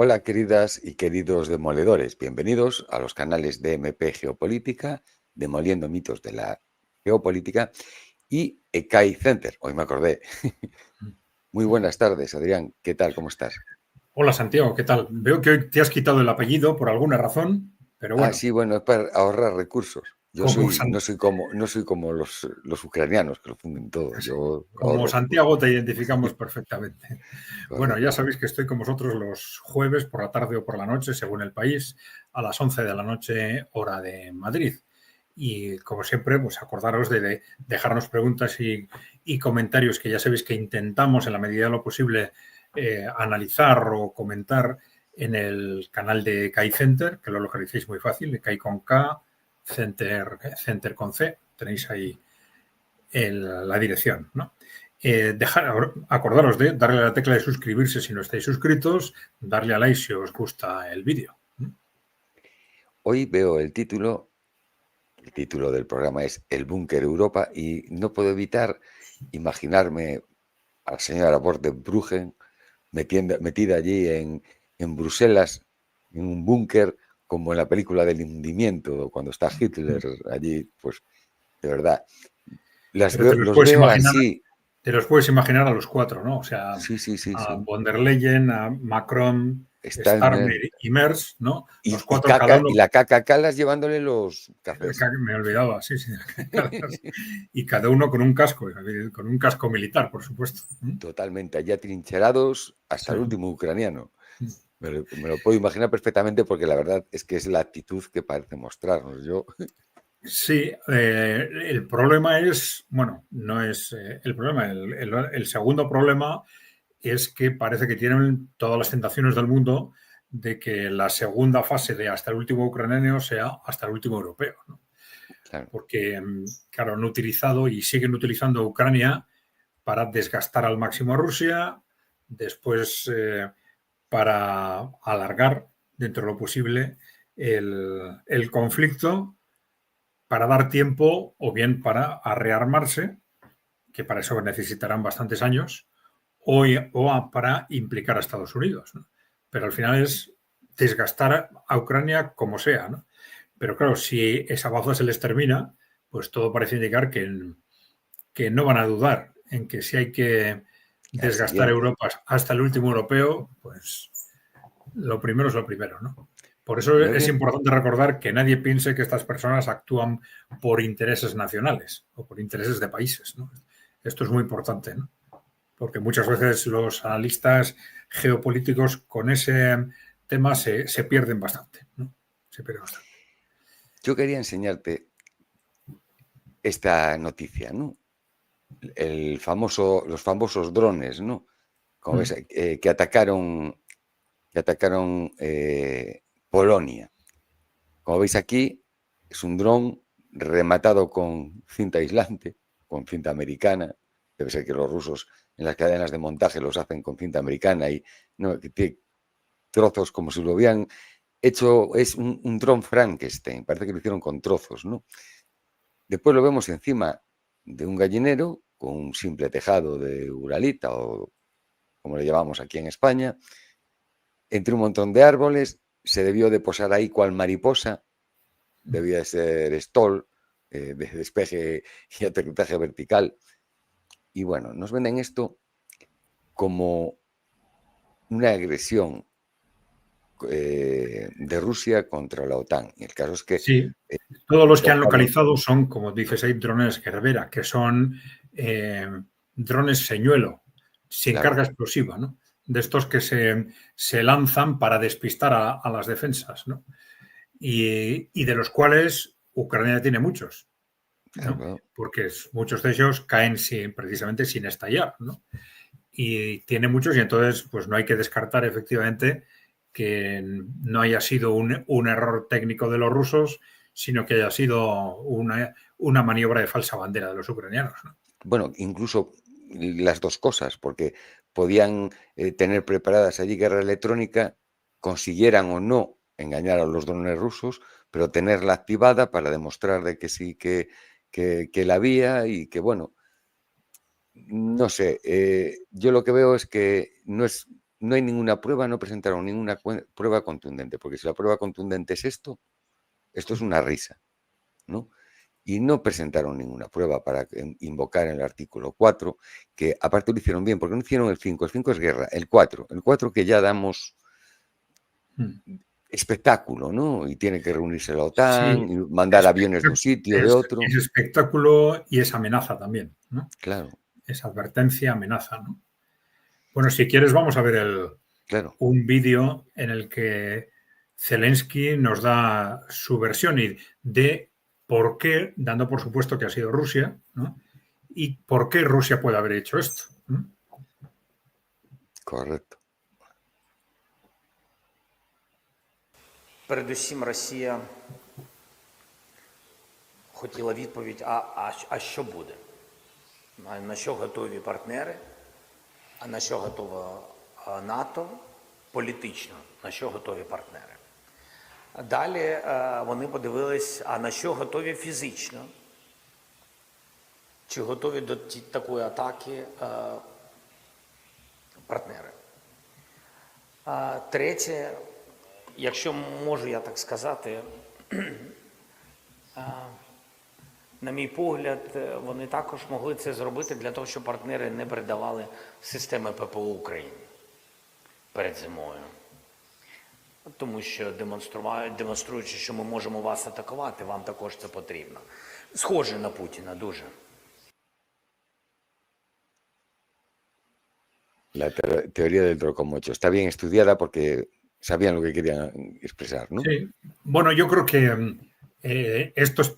Hola queridas y queridos demoledores, bienvenidos a los canales de MP Geopolítica, Demoliendo mitos de la geopolítica y ECAI Center. Hoy me acordé. Muy buenas tardes, Adrián. ¿Qué tal? ¿Cómo estás? Hola Santiago, ¿qué tal? Veo que hoy te has quitado el apellido por alguna razón, pero bueno, Sí, bueno, es para ahorrar recursos. como, No soy como los ucranianos que lo funden todo. Yo como ahorro recursos. Santiago te identificamos perfectamente. Bueno, ya Correcto. sabéis que estoy con vosotros los jueves por la tarde o por la noche, según el país, a las 11 de la noche, hora de Madrid. Y como siempre, pues acordaros de dejarnos preguntas y comentarios que ya sabéis que intentamos en la medida de lo posible analizar o comentar en el canal de Kai Center, que lo localicéis muy fácil, Kai con K, Center con C, tenéis ahí la dirección, ¿no? Acordaros de darle a la tecla de suscribirse si no estáis suscritos, darle a like si os gusta el vídeo. Hoy veo el título del programa es El Búnker Europa y no puedo evitar imaginarme a la señora Bortenbruggen metida allí en Bruselas, en un búnker, como en la película del hundimiento, cuando está Hitler allí, pues de verdad, Pero los veo así. te los puedes imaginar a los cuatro, ¿no? O sea, Sí, sí, sí, a sí. von der Leyen, a Macron, Steinmeier Starmer y Merz, ¿no? Los y cuatro, cada caca, y uno, la caca Calas llevándole los cafés. me olvidaba, sí, sí, y cada uno con un casco militar, por supuesto. Totalmente, allá trincherados hasta Sí. el último ucraniano. Me lo puedo imaginar perfectamente porque la verdad es que es la actitud que parece mostrarnos. Yo, Sí, el problema es, bueno, no es el problema, el segundo problema es que parece que tienen todas las tentaciones del mundo de que la segunda fase de hasta el último ucraniano sea hasta el último europeo, ¿no? claro, Porque, claro, han utilizado y siguen utilizando a Ucrania para desgastar al máximo a Rusia, después para alargar dentro de lo posible el conflicto, para dar tiempo o bien para rearmarse, que para eso necesitarán bastantes años, para implicar a Estados Unidos, ¿no? Pero al final es desgastar a Ucrania como sea, ¿no? Pero claro, si esa baza se les termina, pues todo parece indicar que no van a dudar en que si hay que al desgastar siguiente. Europa hasta el último europeo, pues lo primero es lo primero, ¿no? Por eso Me es viene, importante recordar que nadie piense que estas personas actúan por intereses nacionales o por intereses de países, ¿no? Esto es muy importante, ¿no? Porque muchas veces los analistas geopolíticos con ese tema se pierden bastante, ¿no? Se pierden bastante. yo quería enseñarte esta noticia, ¿no? Los famosos drones, ¿no? Como ves, que atacaron Polonia. Como veis aquí, es un dron rematado con cinta aislante, con cinta americana. Debe ser que los rusos en las cadenas de montaje los hacen con cinta americana y no, que tiene trozos como si lo hubieran hecho. Es un dron Frankenstein, parece que lo hicieron con trozos, ¿no? Después lo vemos encima de un gallinero con un simple tejado de uralita o como le llamamos aquí en España, entre un montón de árboles. Se debió de posar ahí cual mariposa, debía de ser STOL, de despeje y aterrizaje vertical. Y bueno, nos venden esto como una agresión de Rusia contra la OTAN. Y el caso es que Sí, todos los que han tocaron, localizado son, como dices, hay drones Gerbera, que son eh, drones señuelo, sin claro, carga explosiva, ¿no? De estos que se lanzan para despistar a las defensas, ¿no? Y de los cuales Ucrania tiene muchos, ¿no? claro, Porque muchos de ellos caen precisamente sin estallar, ¿no? Y tiene muchos y entonces pues no hay que descartar efectivamente que no haya sido un error técnico de los rusos, sino que haya sido una maniobra de falsa bandera de los ucranianos, ¿no? bueno, incluso las dos cosas, porque podían tener preparadas allí guerra electrónica, consiguieran o no engañar a los drones rusos, pero tenerla activada para demostrar de que sí que la había y que, bueno, no sé, yo lo que veo es que no es no hay ninguna prueba, no presentaron ninguna prueba contundente, porque si la prueba contundente es esto es una risa, ¿no? Y no presentaron ninguna prueba para invocar en el artículo 4, que aparte lo hicieron bien, porque no hicieron el 5 es guerra, el 4 que ya damos espectáculo, ¿no? Y tiene que reunirse la OTAN, Sí, y mandar aviones de un sitio, de otro. Es espectáculo y es amenaza también, ¿no? Claro. Es advertencia, amenaza, ¿no? Bueno, si quieres vamos a ver un vídeo en el que Zelensky nos da su versión y de por qué, dando por supuesto que ha sido Rusia, ¿no? Y por qué Rusia puede haber hecho esto, ¿no? Correcto. Передусім Росія хотіла відповідь, а що буде? На що готові партнери? А на що готова НАТО? Політично, на що готові партнери? Далі вони подивились, а на що готові фізично? Чи готові до такої атаки партнери? Третє, якщо можу я так сказати, на мій погляд, вони також могли це зробити для того, щоб партнери не передавали системи ППО Україні перед зимою. Тому що демонструючи, що ми можемо вас атакувати, вам також це потрібно. Схоже на Путіна дуже. La teoría del trocomocho está bien estudiada porque sabían lo que querían expresar, ¿no? Sí. Bueno, yo creo que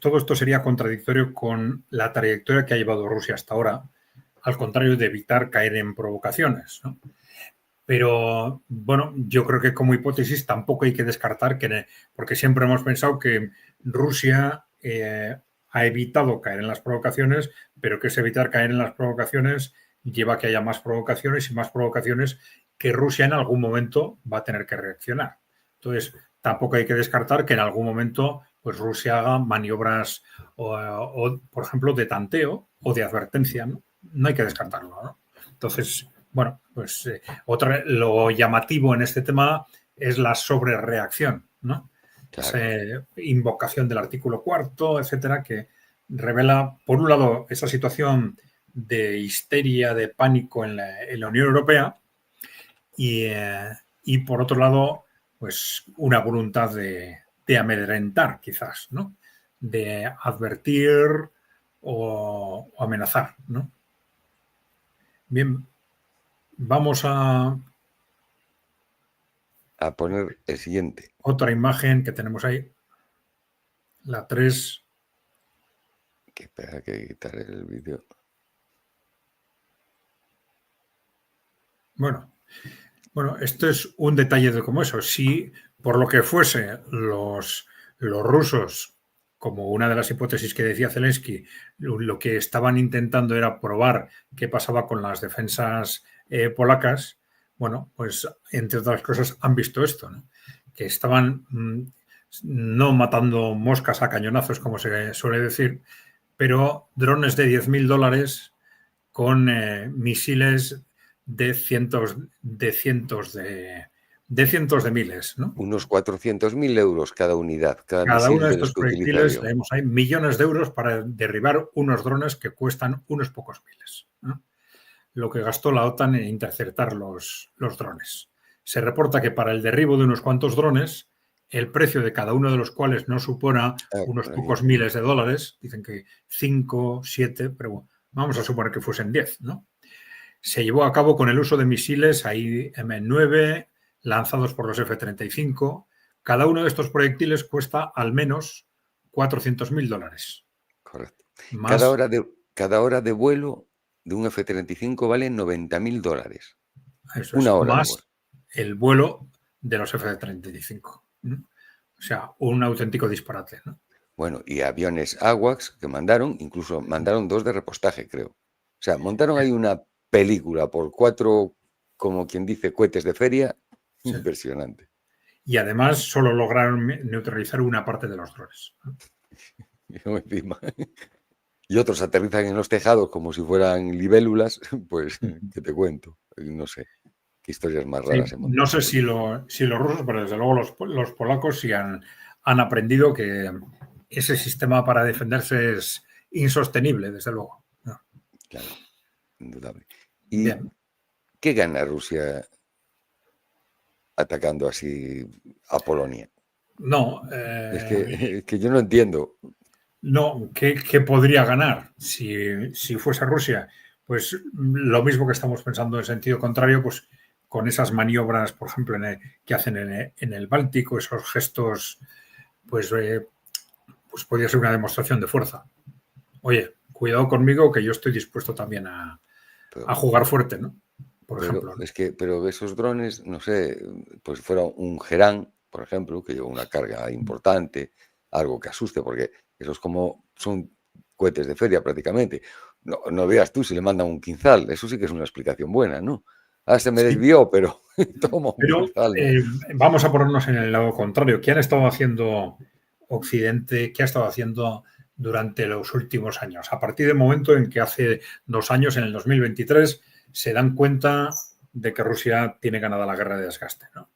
todo esto sería contradictorio con la trayectoria que ha llevado Rusia hasta ahora, al contrario de evitar caer en provocaciones, ¿no? Pero, bueno, yo creo que como hipótesis tampoco hay que descartar porque siempre hemos pensado que Rusia ha evitado caer en las provocaciones, pero que ese evitar caer en las provocaciones lleva a que haya más provocaciones y más provocaciones que Rusia en algún momento va a tener que reaccionar. Entonces, tampoco hay que descartar que en algún momento pues Rusia haga maniobras o, por ejemplo, de tanteo o de advertencia, ¿no? No hay que descartarlo, ¿no? Entonces, bueno, pues lo llamativo en este tema es la sobrereacción, ¿no? Claro. Esa invocación del artículo 4, etcétera, que revela, por un lado, esa situación de histeria, de pánico en la Unión Europea y por otro lado, pues una voluntad de amedrentar, quizás, ¿no? De advertir o amenazar, ¿no? Bien, vamos a poner el siguiente. Otra imagen que tenemos ahí, la 3. Que espera que quitar el vídeo. Bueno, esto es un detalle de como eso. Si por lo que fuese los rusos, como una de las hipótesis que decía Zelensky, lo que estaban intentando era probar qué pasaba con las defensas polacas, bueno, pues entre otras cosas han visto esto, ¿no? Que estaban no matando moscas a cañonazos, como se suele decir, pero drones de $10.000 con misiles de cientos de miles, ¿no? Unos 400.000 euros cada unidad, cada uno de misil estos que proyectiles, leemos ahí, millones de euros para derribar unos drones que cuestan unos pocos miles, ¿no? Lo que gastó la OTAN en interceptar los drones. Se reporta que para el derribo de unos cuantos drones, el precio de cada uno de los cuales no supone unos pocos miles de dólares, dicen que 5, 7, pero vamos a suponer que fuesen 10, ¿no? Se llevó a cabo con el uso de misiles IM-9 lanzados por los F-35. Cada uno de estos proyectiles cuesta al menos $400.000. Correcto. Más, cada hora de vuelo de un F-35 vale $90.000. Eso una hora más el vuelo de los F-35. ¿No? O sea, un auténtico disparate, ¿no? Bueno, y aviones AWACS que incluso mandaron 2 de repostaje, creo. O sea, montaron ahí una película por 4, como quien dice, cohetes de feria, sí. Impresionante. Y además solo lograron neutralizar una parte de los drones. Y otros aterrizan en los tejados como si fueran libélulas, pues, ¿qué te cuento? No sé. qué historias más Sí, raras se montan. no sé si los rusos, pero desde luego los polacos sí han aprendido que ese sistema para defenderse es insostenible, desde luego. Claro, indudable. ¿Y Bien. qué gana Rusia atacando así a Polonia? No, Es que yo no entiendo. no, ¿qué podría ganar si fuese Rusia? Pues lo mismo que estamos pensando en sentido contrario, pues con esas maniobras, por ejemplo, que hacen en el Báltico, esos gestos, pues podría ser una demostración de fuerza. Oye, cuidado conmigo que yo estoy dispuesto también a Pero, jugar fuerte, ¿no? Por pero ejemplo, ¿no? es que, pero esos drones, no sé, pues fuera un Gerán, por ejemplo, que lleva una carga importante, algo que asuste, porque esos son cohetes de feria prácticamente. No veas tú si le mandan un quinzal, eso sí que es una explicación buena, ¿no? Ah, se me Sí, desvió, pero toma un pero quinzal, ¿no? vamos a ponernos en el lado contrario. ¿Qué han estado haciendo Occidente? ¿Qué ha estado haciendo durante los últimos años? A partir del momento en que hace 2 años, en el 2023, se dan cuenta de que Rusia tiene ganada la guerra de desgaste, ¿no?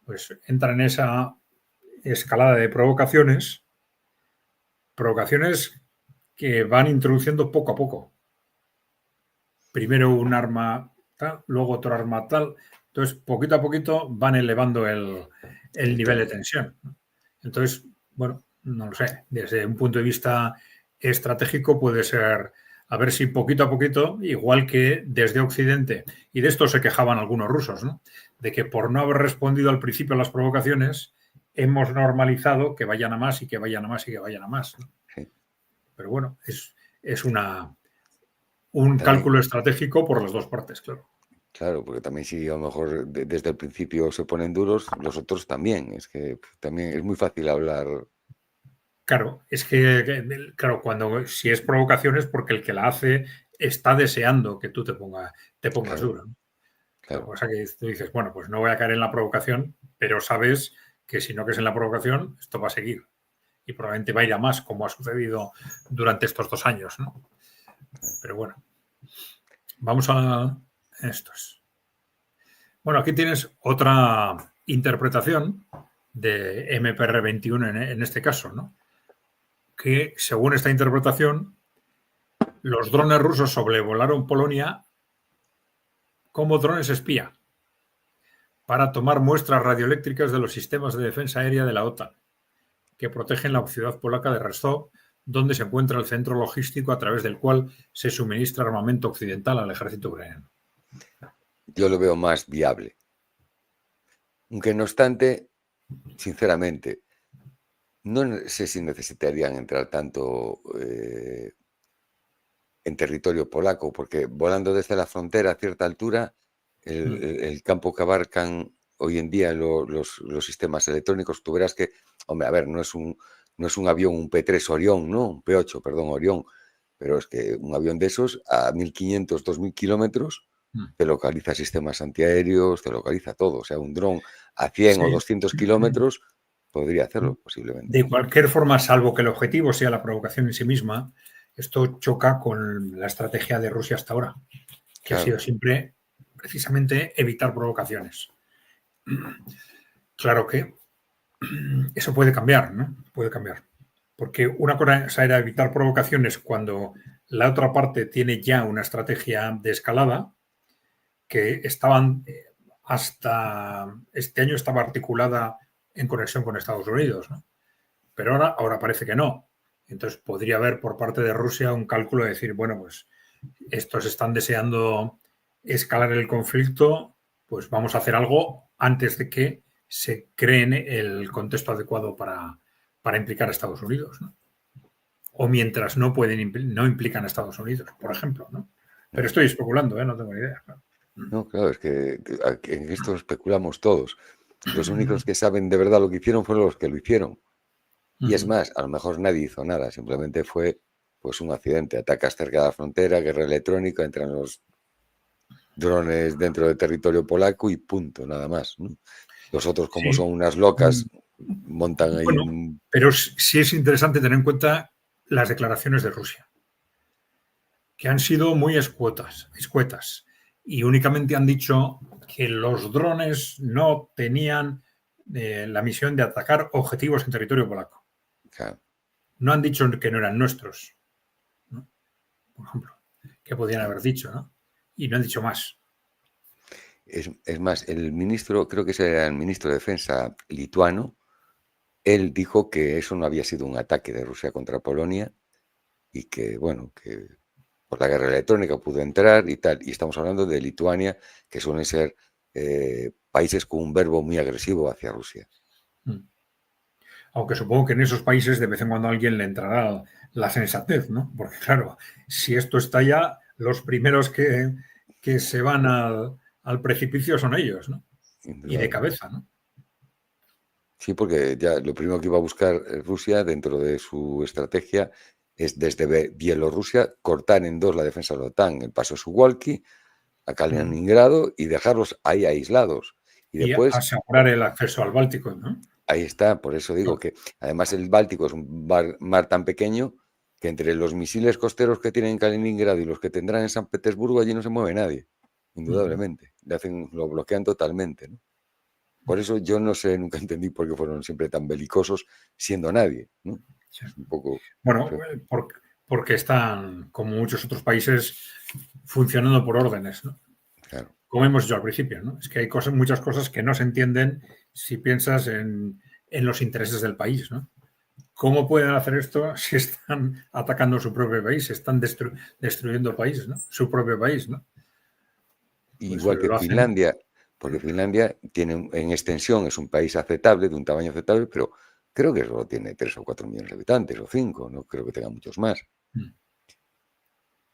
Pues entran en esa escalada de provocaciones que van introduciendo poco a poco. Primero un arma tal, luego otro arma tal. Entonces, poquito a poquito van elevando el nivel de tensión. Entonces, bueno, no lo sé. Desde un punto de vista estratégico puede ser a ver si poquito a poquito, igual que desde Occidente, y de esto se quejaban algunos rusos, ¿no? De que por no haber respondido al principio a las provocaciones, hemos normalizado que vayan a más y que vayan a más y que vayan a más, ¿no? Sí. Pero bueno, es un cálculo estratégico por las dos partes, claro. Claro, porque también si a lo mejor desde el principio se ponen duros, los otros también. Es que también es muy fácil hablar. Claro, es que claro, si es provocación es porque el que la hace está deseando que tú te pongas Claro, duro, ¿no? La claro. cosa que tú dices, bueno, pues no voy a caer en la provocación, pero sabes que si no caes en la provocación, esto va a seguir. Y probablemente va a ir a más, como ha sucedido durante estos 2 años, ¿no? Pero bueno, vamos a estos. Bueno, aquí tienes otra interpretación de MPR-21 en este caso, ¿no? Que según esta interpretación, los drones rusos sobrevolaron Polonia como drones espía para tomar muestras radioeléctricas de los sistemas de defensa aérea de la OTAN, que protegen la ciudad polaca de Rostov, donde se encuentra el centro logístico a través del cual se suministra armamento occidental al ejército ucraniano. Yo lo veo más viable. Aunque no obstante, sinceramente, no sé si necesitarían entrar tanto en territorio polaco, porque volando desde la frontera a cierta altura, el campo que abarcan hoy en día los sistemas electrónicos, tú verás que, hombre, a ver, no es un avión, un P3 Orión, ¿no? Un P8, perdón, Orión, pero es que un avión de esos a 1.500, 2.000 kilómetros te localiza sistemas antiaéreos, te localiza todo. O sea, un dron a 100 o Sí. 200 kilómetros podría hacerlo posiblemente. De cualquier forma, salvo que el objetivo sea la provocación en sí misma, esto choca con la estrategia de Rusia hasta ahora, que Claro. ha sido siempre precisamente evitar provocaciones. Claro que eso puede cambiar, ¿no? Puede cambiar. Porque una cosa era evitar provocaciones cuando la otra parte tiene ya una estrategia de escalada que estaban hasta este año estaba articulada en conexión con Estados Unidos, ¿no? Pero ahora parece que no. Entonces podría haber por parte de Rusia un cálculo de decir, bueno, pues estos están deseando escalar el conflicto, pues vamos a hacer algo antes de que se creen el contexto adecuado para implicar a Estados Unidos, ¿no? O mientras no implican a Estados Unidos, por ejemplo, ¿no? Pero estoy especulando, ¿eh? No tengo ni idea. No, claro, es que en esto especulamos todos. Los únicos que saben de verdad lo que hicieron fueron los que lo hicieron. Y es más, a lo mejor nadie hizo nada, simplemente fue pues un accidente, atacas cerca de la frontera, guerra electrónica, entran los drones dentro del territorio polaco y punto, nada más, ¿no? Los otros, como Sí. son unas locas, montan ahí Bueno, pero sí es interesante tener en cuenta las declaraciones de Rusia, que han sido muy escuetas. y únicamente han dicho que los drones no tenían la misión de atacar objetivos en territorio polaco. Claro. No han dicho que no eran nuestros, ¿no? Por ejemplo, que podían haber dicho, ¿no? Y no han dicho más. Es más, el ministro, creo que ese era el ministro de Defensa lituano, él dijo que eso no había sido un ataque de Rusia contra Polonia y que, bueno, que por la guerra electrónica pudo entrar y tal. Y estamos hablando de Lituania, que suelen ser países con un verbo muy agresivo hacia Rusia. Aunque supongo que en esos países de vez en cuando a alguien le entrará la sensatez, ¿no? Porque claro, si esto estalla, los primeros que se van al precipicio son ellos, ¿no? Y de cabeza, ¿no? Sí, porque ya lo primero que iba a buscar Rusia dentro de su estrategia es desde Bielorrusia cortar en dos la defensa de la OTAN, el paso Suwalki a Kaliningrado y dejarlos ahí aislados. Y después asegurar el acceso al Báltico, ¿no? Ahí está, por eso digo que además el Báltico es un mar tan pequeño que entre los misiles costeros que tienen en Kaliningrado y los que tendrán en San Petersburgo allí no se mueve nadie, indudablemente. Lo bloquean totalmente, ¿no? Por eso yo no sé, nunca entendí por qué fueron siempre tan belicosos siendo nadie, ¿no? Sí. Es un poco... Bueno, porque están, como muchos otros países, funcionando por órdenes, ¿no? Claro. Como hemos dicho al principio, ¿no? Es que hay muchas cosas que no se entienden si piensas en los intereses del país, ¿no? ¿Cómo pueden hacer esto si están atacando su propio país? Están destruyendo país, ¿no? Su propio país, ¿no? Pues igual que Finlandia, porque Finlandia tiene en extensión, es un país aceptable, de un tamaño aceptable, pero creo que solo tiene 3 o 4 millones de habitantes, o 5, no creo que tenga muchos más.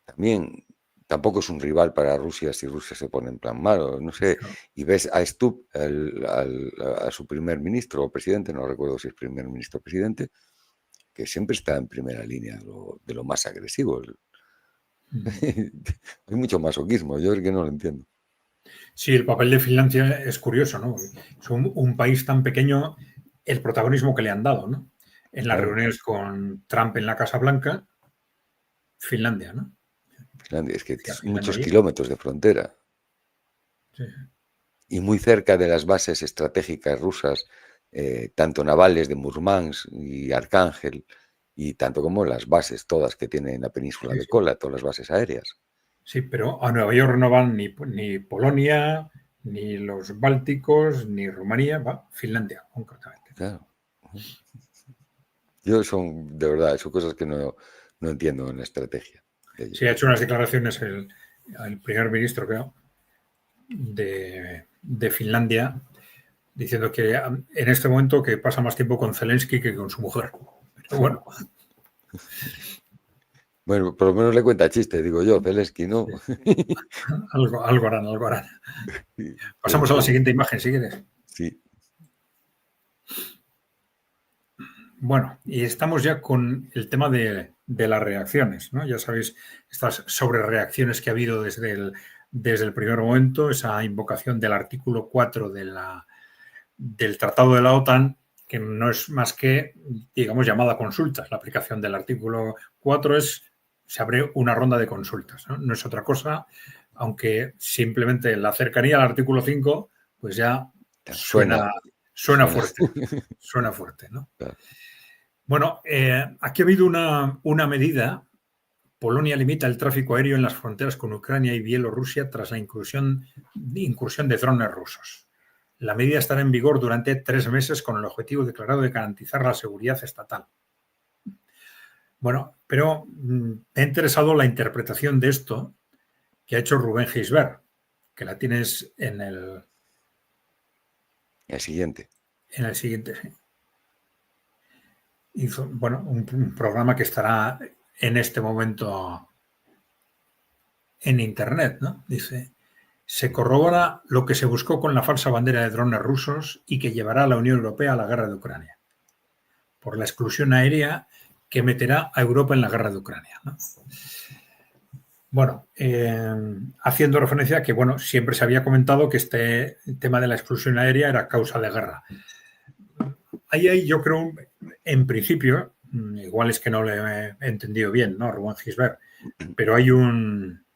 También tampoco es un rival para Rusia si Rusia se pone en plan malo, no sé. Claro. Y ves a Stubb, a su primer ministro o presidente, no recuerdo si es primer ministro o presidente, que siempre está en primera línea de lo más agresivo. Hay mucho masoquismo, yo es que no lo entiendo. Sí, el papel de Finlandia es curioso, ¿no? Es un país tan pequeño, el protagonismo que le han dado, ¿no? En las reuniones con Trump en la Casa Blanca, Finlandia, ¿no? Finlandia, es que es muchos kilómetros de frontera. Sí. Y muy cerca de las bases estratégicas rusas, tanto navales de Murmansk y Arcángel, y tanto como las bases todas que tienen la península de Kola, todas las bases aéreas. Sí, pero a Nueva York no van ni Polonia, ni los Bálticos, ni Rumanía, va Finlandia, concretamente. Claro. Yo de verdad, son cosas que no entiendo en la estrategia. Sí, ha hecho unas declaraciones el primer ministro, creo, de Finlandia, diciendo que en este momento que pasa más tiempo con Zelensky que con su mujer. Pero bueno. Bueno, por lo menos le cuenta chiste, digo yo, Zelensky, ¿no? algo harán. Pasamos a la siguiente imagen, si quieres. Sí. Bueno, y estamos ya con el tema de las reacciones, ¿no? Ya sabéis, estas sobrereacciones que ha habido desde el primer momento, esa invocación del artículo 4 del Tratado de la OTAN, que no es más que, digamos, llamada consultas. La aplicación del artículo 4 se abre una ronda de consultas, ¿no? No es otra cosa, aunque simplemente la cercanía al artículo 5, pues ya suena fuerte. Suena fuerte, ¿no? Claro. Bueno, aquí ha habido una medida. Polonia limita el tráfico aéreo en las fronteras con Ucrania y Bielorrusia tras la incursión de drones rusos. La medida estará en vigor durante 3 meses con el objetivo declarado de garantizar la seguridad estatal. Bueno, pero me ha interesado la interpretación de esto que ha hecho Rubén Gisbert, que la tienes en el siguiente. En el siguiente, sí. Hizo, bueno, un programa que estará en este momento en Internet, ¿no? Dice, se corrobora lo que se buscó con la falsa bandera de drones rusos y que llevará a la Unión Europea a la guerra de Ucrania, por la exclusión aérea que meterá a Europa en la guerra de Ucrania, ¿no? Bueno, haciendo referencia a que, bueno, siempre se había comentado que este tema de la exclusión aérea era causa de guerra. Ahí yo creo, en principio, igual es que no le he entendido bien, ¿no? Rubén Gisbert, pero hay un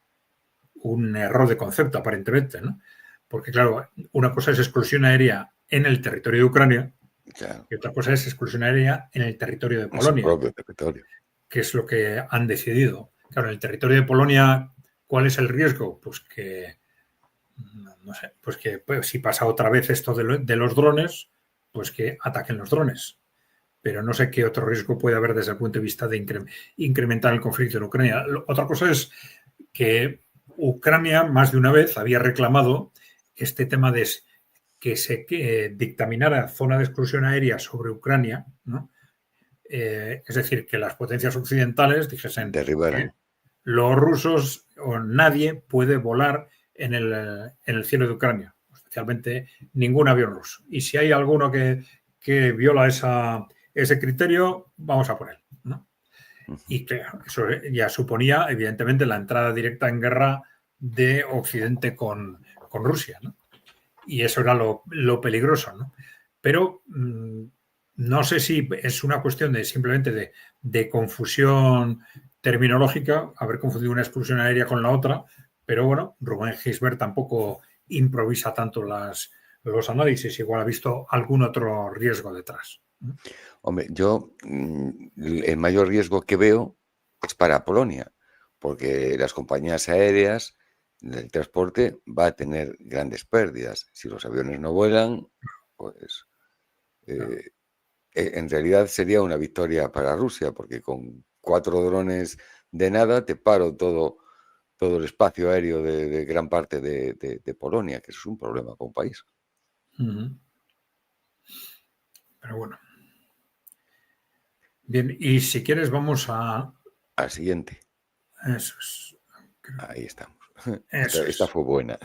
un error de concepto, aparentemente, ¿no? Porque, claro, una cosa es exclusión aérea en el territorio de Ucrania Claro, y otra cosa es exclusión aérea en el territorio de en su Polonia, propio territorio. que es lo que han decidido. Claro, en el territorio de Polonia, ¿cuál es el riesgo? Pues que, no sé, pues que pues, si pasa otra vez esto de los drones, pues que ataquen los drones. Pero no sé qué otro riesgo puede haber desde el punto de vista de incrementar el conflicto en Ucrania. Otra cosa es que Ucrania más de una vez había reclamado este tema de que se dictaminara zona de exclusión aérea sobre Ucrania, ¿no? Es decir, que las potencias occidentales dijesen que Derribaran. los rusos o nadie puede volar en el cielo de Ucrania, especialmente ningún avión ruso. Y si hay alguno que viola ese criterio, vamos a por él, ¿no? Y claro, eso ya suponía, evidentemente, la entrada directa en guerra de Occidente con Rusia, ¿no? Y eso era lo peligroso, ¿no? Pero no sé si es una cuestión de simplemente de confusión terminológica, haber confundido una exclusión aérea con la otra, pero bueno, Rubén Gisbert tampoco improvisa tanto los análisis, igual ha visto algún otro riesgo detrás. Hombre, yo el mayor riesgo que veo es para Polonia, porque las compañías aéreas del transporte va a tener grandes pérdidas. Si los aviones no vuelan, pues en realidad sería una victoria para Rusia, porque con 4 drones de nada te paro todo el espacio aéreo de gran parte de Polonia, que es un problema para un país. Pero bueno. Bien, y si quieres vamos Al siguiente. Eso es. Ahí estamos. Eso Esta es. fue buena.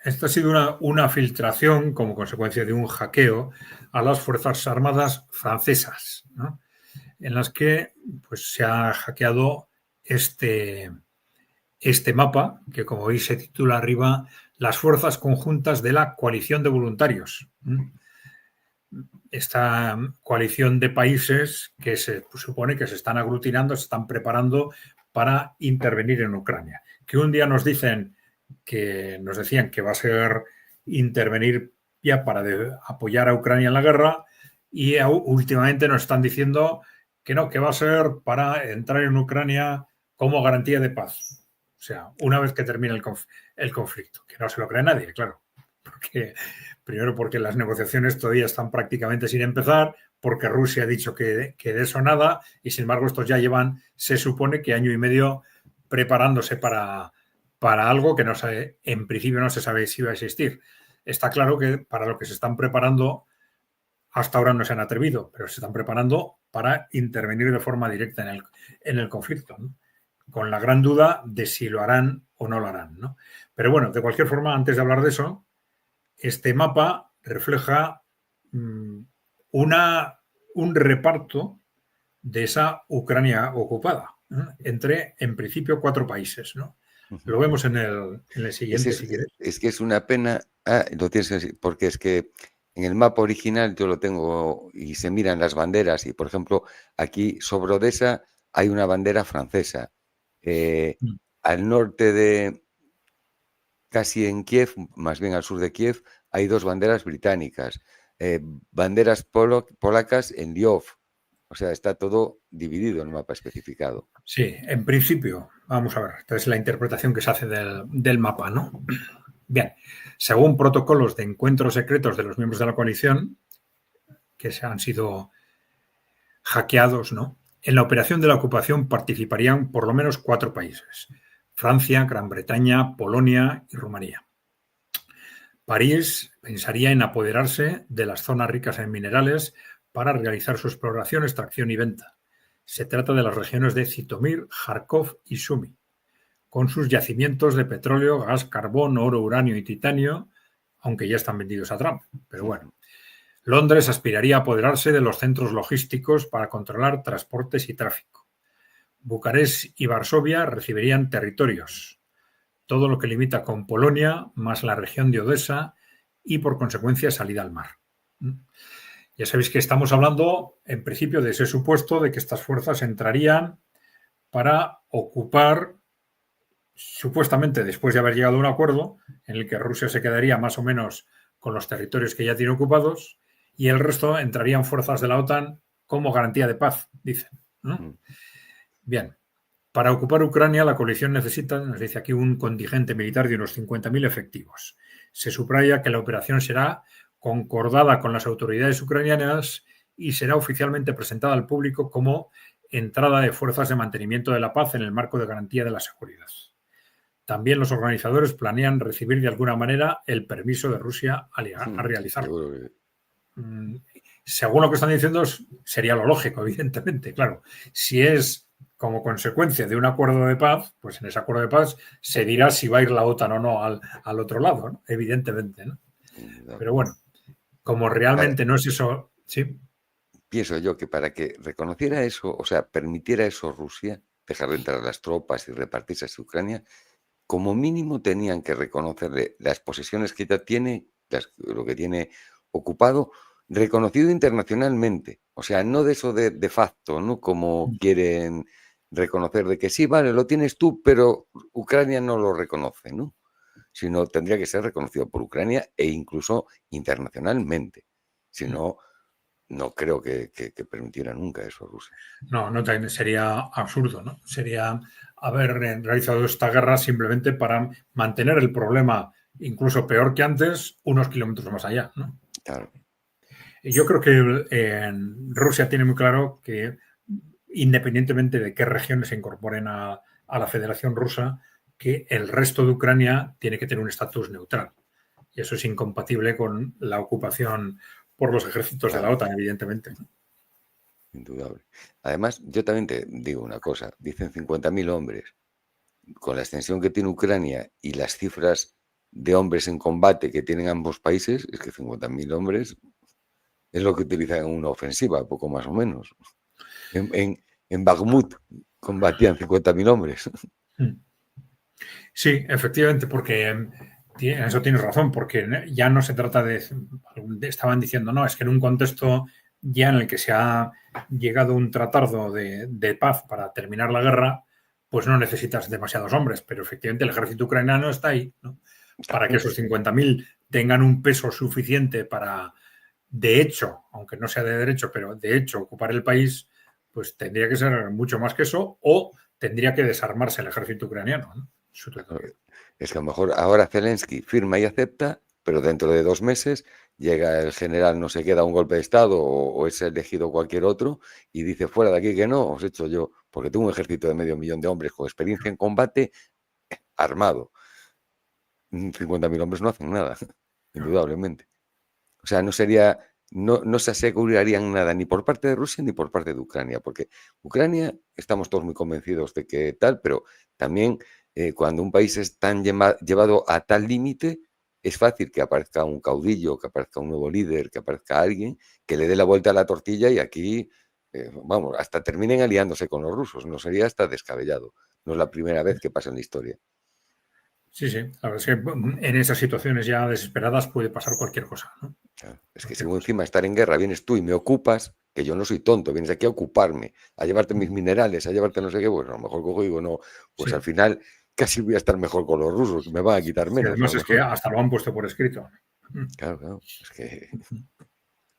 Esta ha sido una filtración como consecuencia de un hackeo a las Fuerzas Armadas francesas, ¿no? En las que pues, se ha hackeado este mapa, que como veis se titula arriba Las Fuerzas Conjuntas de la Coalición de Voluntarios. Esta coalición de países que se supone que se están aglutinando, se están preparando para intervenir en Ucrania. Que un día nos decían que va a ser intervenir ya para apoyar a Ucrania en la guerra y últimamente nos están diciendo que no, que va a ser para entrar en Ucrania como garantía de paz. O sea, una vez que termine el conflicto, que no se lo cree nadie, claro. Primero porque las negociaciones todavía están prácticamente sin empezar, porque Rusia ha dicho que de eso nada, y sin embargo estos ya llevan, se supone que año y medio preparándose para algo que no sabe, en principio no se sabe si va a existir. Está claro que para lo que se están preparando, hasta ahora no se han atrevido, pero se están preparando para intervenir de forma directa en el conflicto, ¿no? Con la gran duda de si lo harán o no lo harán, ¿no? Pero bueno, de cualquier forma, antes de hablar de eso, este mapa refleja un reparto de esa Ucrania ocupada, ¿no? Entre, en principio, 4 países, ¿no? Lo vemos en el siguiente, si quieres. Es que es una pena, lo tienes que decir, porque es que en el mapa original yo lo tengo y se miran las banderas y, por ejemplo, aquí sobre Odessa hay una bandera francesa. Al norte casi en Kiev, más bien al sur de Kiev, hay 2 banderas británicas, banderas polacas en Lviv. O sea, está todo dividido en el mapa especificado. Sí, en principio, vamos a ver, esta es la interpretación que se hace del mapa, ¿no? Bien, según protocolos de encuentros secretos de los miembros de la coalición, que se han sido hackeados, ¿no? En la operación de la ocupación participarían por lo menos 4 países: Francia, Gran Bretaña, Polonia y Rumanía. París pensaría en apoderarse de las zonas ricas en minerales para realizar su exploración, extracción y venta. Se trata de las regiones de Zitomir, Kharkov y Sumy, con sus yacimientos de petróleo, gas, carbón, oro, uranio y titanio, aunque ya están vendidos a Trump. Pero bueno, Londres aspiraría a apoderarse de los centros logísticos para controlar transportes y tráfico. Bucarest y Varsovia recibirían territorios, todo lo que limita con Polonia, más la región de Odessa y, por consecuencia, salida al mar. Ya sabéis que estamos hablando, en principio, de ese supuesto de que estas fuerzas entrarían para ocupar supuestamente después de haber llegado a un acuerdo en el que Rusia se quedaría más o menos con los territorios que ya tiene ocupados y el resto entrarían fuerzas de la OTAN como garantía de paz, dicen, ¿no? Bien, para ocupar Ucrania la coalición necesita, nos dice aquí, un contingente militar de unos 50.000 efectivos. Se subraya que la operación será concordada con las autoridades ucranianas y será oficialmente presentada al público como entrada de fuerzas de mantenimiento de la paz en el marco de garantía de la seguridad. También los organizadores planean recibir de alguna manera el permiso de Rusia a realizarlo. Según lo que están diciendo, sería lo lógico, evidentemente, claro. Si es como consecuencia de un acuerdo de paz, pues en ese acuerdo de paz se dirá si va a ir la OTAN o no al otro lado, ¿no? Evidentemente, ¿no? Pero bueno, como realmente no es eso, sí. Pienso yo que para que reconociera eso, o sea, permitiera eso Rusia, dejar de entrar las tropas y repartirse hacia Ucrania, como mínimo tenían que reconocerle las posesiones que ya tiene, lo que tiene ocupado, reconocido internacionalmente. O sea, no de eso de facto, ¿no? Como quieren reconocer de que sí, vale, lo tienes tú, pero Ucrania no lo reconoce, ¿no? Sino tendría que ser reconocido por Ucrania e incluso internacionalmente. Si no, no creo que permitiera nunca eso a Rusia. No, sería absurdo, ¿no? Sería haber realizado esta guerra simplemente para mantener el problema, incluso peor que antes, unos kilómetros más allá, ¿no? Claro. Yo creo que Rusia tiene muy claro que, independientemente de qué regiones se incorporen a la Federación Rusa, que el resto de Ucrania tiene que tener un estatus neutral. Y eso es incompatible con la ocupación por los ejércitos de la OTAN, evidentemente. Indudable. Además, yo también te digo una cosa. Dicen 50.000 hombres. Con la extensión que tiene Ucrania y las cifras de hombres en combate que tienen ambos países, es que 50.000 hombres es lo que utilizan en una ofensiva, poco más o menos. En Bakhmut combatían 50.000 hombres. Sí, efectivamente, porque en eso tienes razón, porque ya no se trata estaban diciendo, no, es que en un contexto ya en el que se ha llegado a un tratado de paz para terminar la guerra, pues no necesitas demasiados hombres, pero efectivamente el ejército ucraniano está ahí, ¿no? Para que esos 50.000 tengan un peso suficiente para, de hecho, aunque no sea de derecho, pero de hecho ocupar el país, pues tendría que ser mucho más que eso, o tendría que desarmarse el ejército ucraniano, ¿no? Es que a lo mejor ahora Zelensky firma y acepta, pero dentro de 2 meses llega el general, no sé qué, da un golpe de Estado o es elegido cualquier otro y dice fuera de aquí que no, os he hecho yo, porque tengo un ejército de 500.000 de hombres con experiencia en combate armado. 50.000 hombres no hacen nada, indudablemente. O sea, no se asegurarían nada ni por parte de Rusia ni por parte de Ucrania, porque Ucrania estamos todos muy convencidos de que tal, pero también cuando un país es tan llevado a tal límite, es fácil que aparezca un caudillo, que aparezca un nuevo líder, que aparezca alguien que le dé la vuelta a la tortilla y aquí, vamos, hasta terminen aliándose con los rusos. No sería hasta descabellado. No es la primera vez que pasa en la historia. Sí, sí. La verdad es que en esas situaciones ya desesperadas puede pasar cualquier cosa, ¿no? Claro. Es que si encima de estar en guerra vienes tú y me ocupas, que yo no soy tonto, vienes aquí a ocuparme, a llevarte mis minerales, a llevarte no sé qué, bueno, a lo mejor cojo y digo, no, pues sí. Al final casi voy a estar mejor con los rusos, que me van a quitar menos. Y además es que hasta lo han puesto por escrito. Claro, es que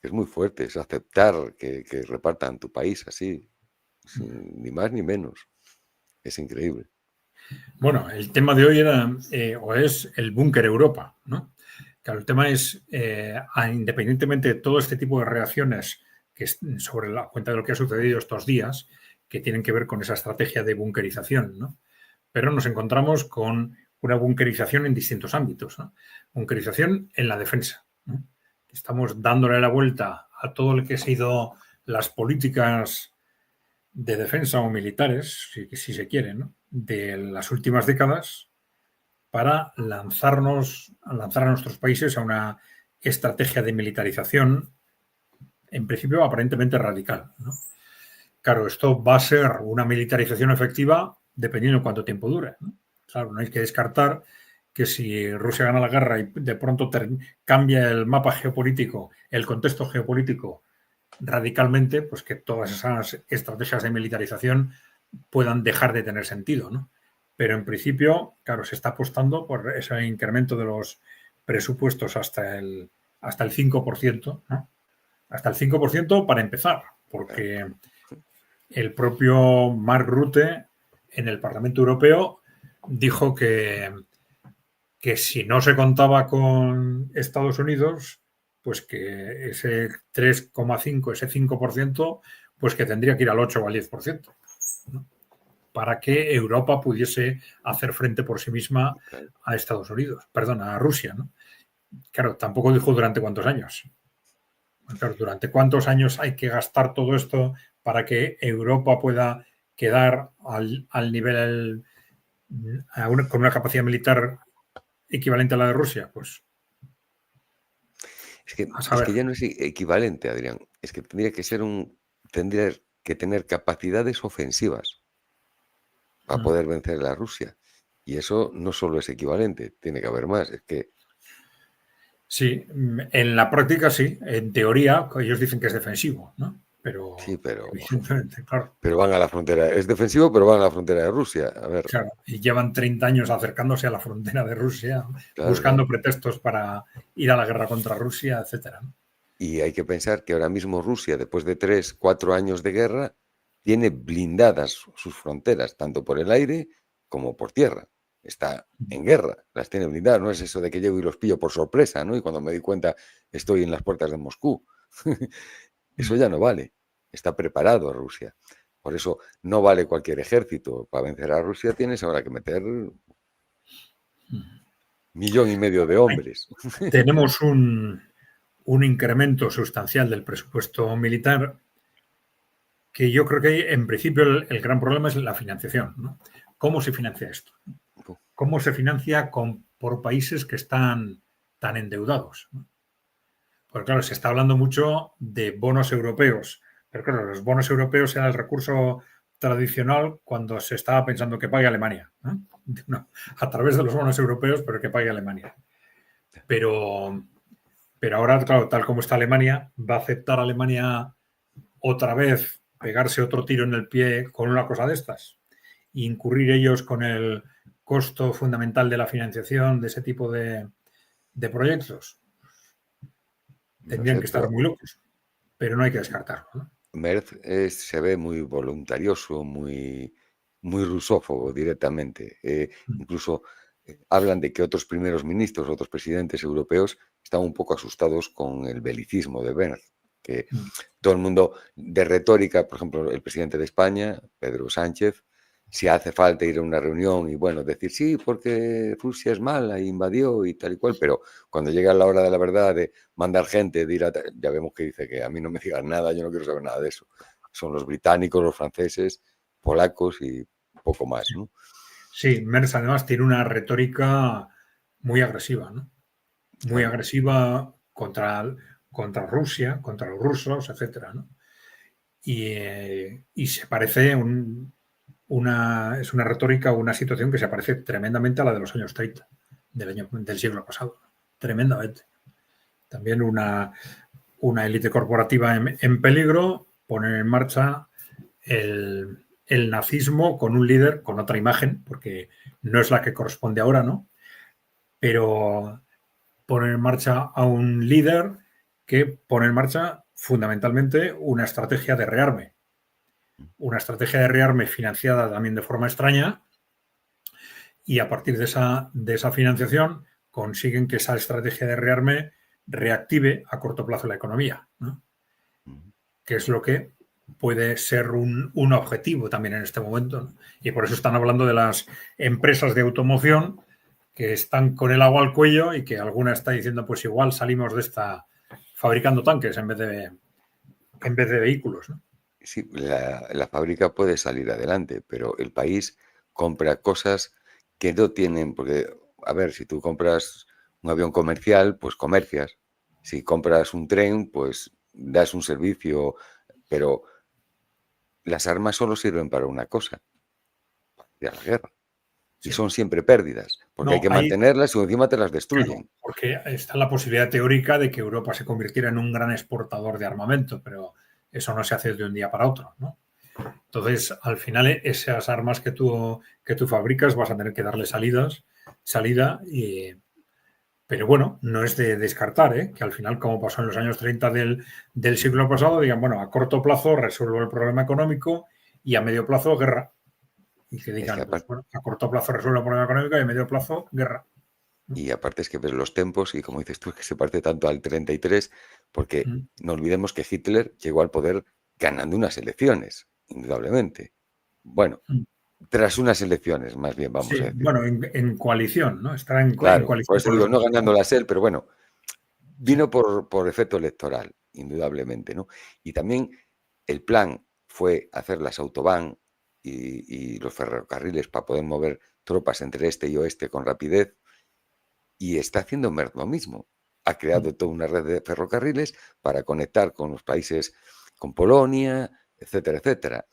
es muy fuerte, es aceptar que repartan tu país así, ni más ni menos. Es increíble. Bueno, el tema de hoy era, o es el búnker Europa, ¿no? Claro, el tema es, independientemente de todo este tipo de reacciones que sobre la cuenta de lo que ha sucedido estos días, que tienen que ver con esa estrategia de bunkerización, ¿no? Pero nos encontramos con una bunkerización en distintos ámbitos, ¿no? Bunkerización en la defensa, ¿no? Estamos dándole la vuelta a todo lo que ha sido las políticas de defensa o militares, si se quiere, ¿no? De las últimas décadas para lanzar a nuestros países a una estrategia de militarización, en principio aparentemente radical, ¿no? Claro, esto va a ser una militarización efectiva dependiendo de cuánto tiempo dure, ¿no? Claro, no hay que descartar que si Rusia gana la guerra y de pronto cambia el mapa geopolítico, el contexto geopolítico radicalmente, pues que todas esas estrategias de militarización puedan dejar de tener sentido, ¿no? pero en principio, claro, se está apostando por ese incremento de los presupuestos hasta el 5%, ¿no? Hasta el 5% para empezar, porque el propio Mark Rutte en el Parlamento Europeo dijo que si no se contaba con Estados Unidos, pues que ese 3,5, ese 5%, pues que tendría que ir al 8 o al 10%, ¿no? Para que Europa pudiese hacer frente por sí misma a Estados Unidos, perdón, a Rusia, ¿no? Claro, tampoco dijo durante cuántos años. Claro, durante cuántos años hay que gastar todo esto para que Europa pueda quedar al nivel, con una capacidad militar equivalente a la de Rusia, pues Es que, a es saber. que ya no es equivalente, Adrián. Es que tendría que tener capacidades ofensivas para poder vencer a Rusia. Y eso no solo es equivalente, tiene que haber más. Es que Sí, en la práctica sí. En teoría, ellos dicen que es defensivo, ¿no? Pero, sí, pero evidentemente, claro, van a la frontera. Es defensivo, pero van a la frontera de Rusia. A ver, claro. Y llevan 30 años acercándose a la frontera de Rusia, buscando claro. pretextos para ir a la guerra contra Rusia, etcétera, ¿no? Y hay que pensar que ahora mismo Rusia, después de 3, 4 años de guerra, tiene blindadas sus fronteras, tanto por el aire como por tierra. Está en guerra, las tiene blindadas. No es eso de que llego y los pillo por sorpresa, ¿no? Y cuando me di cuenta estoy en las puertas de Moscú. Eso ya no vale. Está preparado Rusia. Por eso no vale cualquier ejército. Para vencer a Rusia tienes ahora que meter 1,5 millones de hombres. Tenemos un incremento sustancial del presupuesto militar que yo creo que en principio el gran problema es la financiación, ¿no? ¿Cómo se financia esto? ¿Cómo se financia por países que están tan endeudados, ¿no? Porque claro, se está hablando mucho de bonos europeos, pero claro, los bonos europeos eran el recurso tradicional cuando se estaba pensando que pague Alemania, ¿no? No, a través de los bonos europeos, pero que pague Alemania. Pero ahora, claro, tal como está Alemania, ¿va a aceptar Alemania otra vez pegarse otro tiro en el pie con una cosa de estas? Incurrir ellos con el costo fundamental de la financiación de ese tipo de proyectos. Tendrían que estar muy locos, pero no hay que descartarlo, ¿no? Merz se ve muy voluntarioso, muy rusófobo directamente. Incluso hablan de que otros primeros ministros, otros presidentes europeos están un poco asustados con el belicismo de Merz, que todo el mundo de retórica, por ejemplo, el presidente de España, Pedro Sánchez, si hace falta ir a una reunión y bueno, decir sí, porque Rusia es mala e invadió y tal y cual, pero cuando llega la hora de la verdad de mandar gente, de ir a, ya vemos que dice que a mí no me digan nada, yo no quiero saber nada de eso. Son los británicos, los franceses, polacos y poco más, ¿no? Sí, Merz además tiene una retórica muy agresiva, ¿no? Muy agresiva contra Rusia, contra los rusos, etcétera, ¿no? Y se parece es una retórica, una situación que se parece tremendamente a la de los años 30 del siglo pasado, tremendamente. También una élite corporativa en peligro pone en marcha el nazismo con un líder, con otra imagen, porque no es la que corresponde ahora, ¿no? Pero pone en marcha a un líder que pone en marcha fundamentalmente una estrategia de rearme. Una estrategia de rearme financiada también de forma extraña, y a partir de esa financiación consiguen que esa estrategia de rearme reactive a corto plazo la economía, ¿no? Que es lo que puede ser un objetivo también en este momento, ¿no? Y por eso están hablando de las empresas de automoción que están con el agua al cuello y que alguna está diciendo, pues igual salimos de esta fabricando tanques en vez de vehículos, ¿no? Sí, la fábrica puede salir adelante, pero el país compra cosas que no tienen, porque, a ver, si tú compras un avión comercial, pues comercias. Si compras un tren, pues das un servicio, pero las armas solo sirven para una cosa, para la guerra. Y Sí. son siempre pérdidas, porque hay que mantenerlas y encima te las destruyen. Claro, porque está la posibilidad teórica de que Europa se convirtiera en un gran exportador de armamento, pero eso no se hace de un día para otro, ¿no? Entonces, al final, esas armas que tú fabricas vas a tener que darle salida, pero bueno, no es de descartar, que al final, como pasó en los años 30 del siglo pasado, digan, bueno, a corto plazo resuelvo el problema económico y a medio plazo guerra. Y que digan, pues bueno, a corto plazo resuelvo el problema económico y a medio plazo guerra. Y aparte es que ves los tempos y como dices tú, es que se parte tanto al 33, porque no olvidemos que Hitler llegó al poder ganando unas elecciones, indudablemente. Bueno, tras unas elecciones, más bien, vamos a decir. Bueno, en coalición, ¿no? Estará en Claro, coalición. por eso digo, no ganándolas él, pero bueno, vino por efecto electoral, indudablemente, ¿no? Y también el plan fue hacer las autobahn y los ferrocarriles para poder mover tropas entre este y oeste con rapidez, y está haciendo Merck lo mismo. Ha creado toda una red de ferrocarriles para conectar con los países, con Polonia, etcétera, etcétera.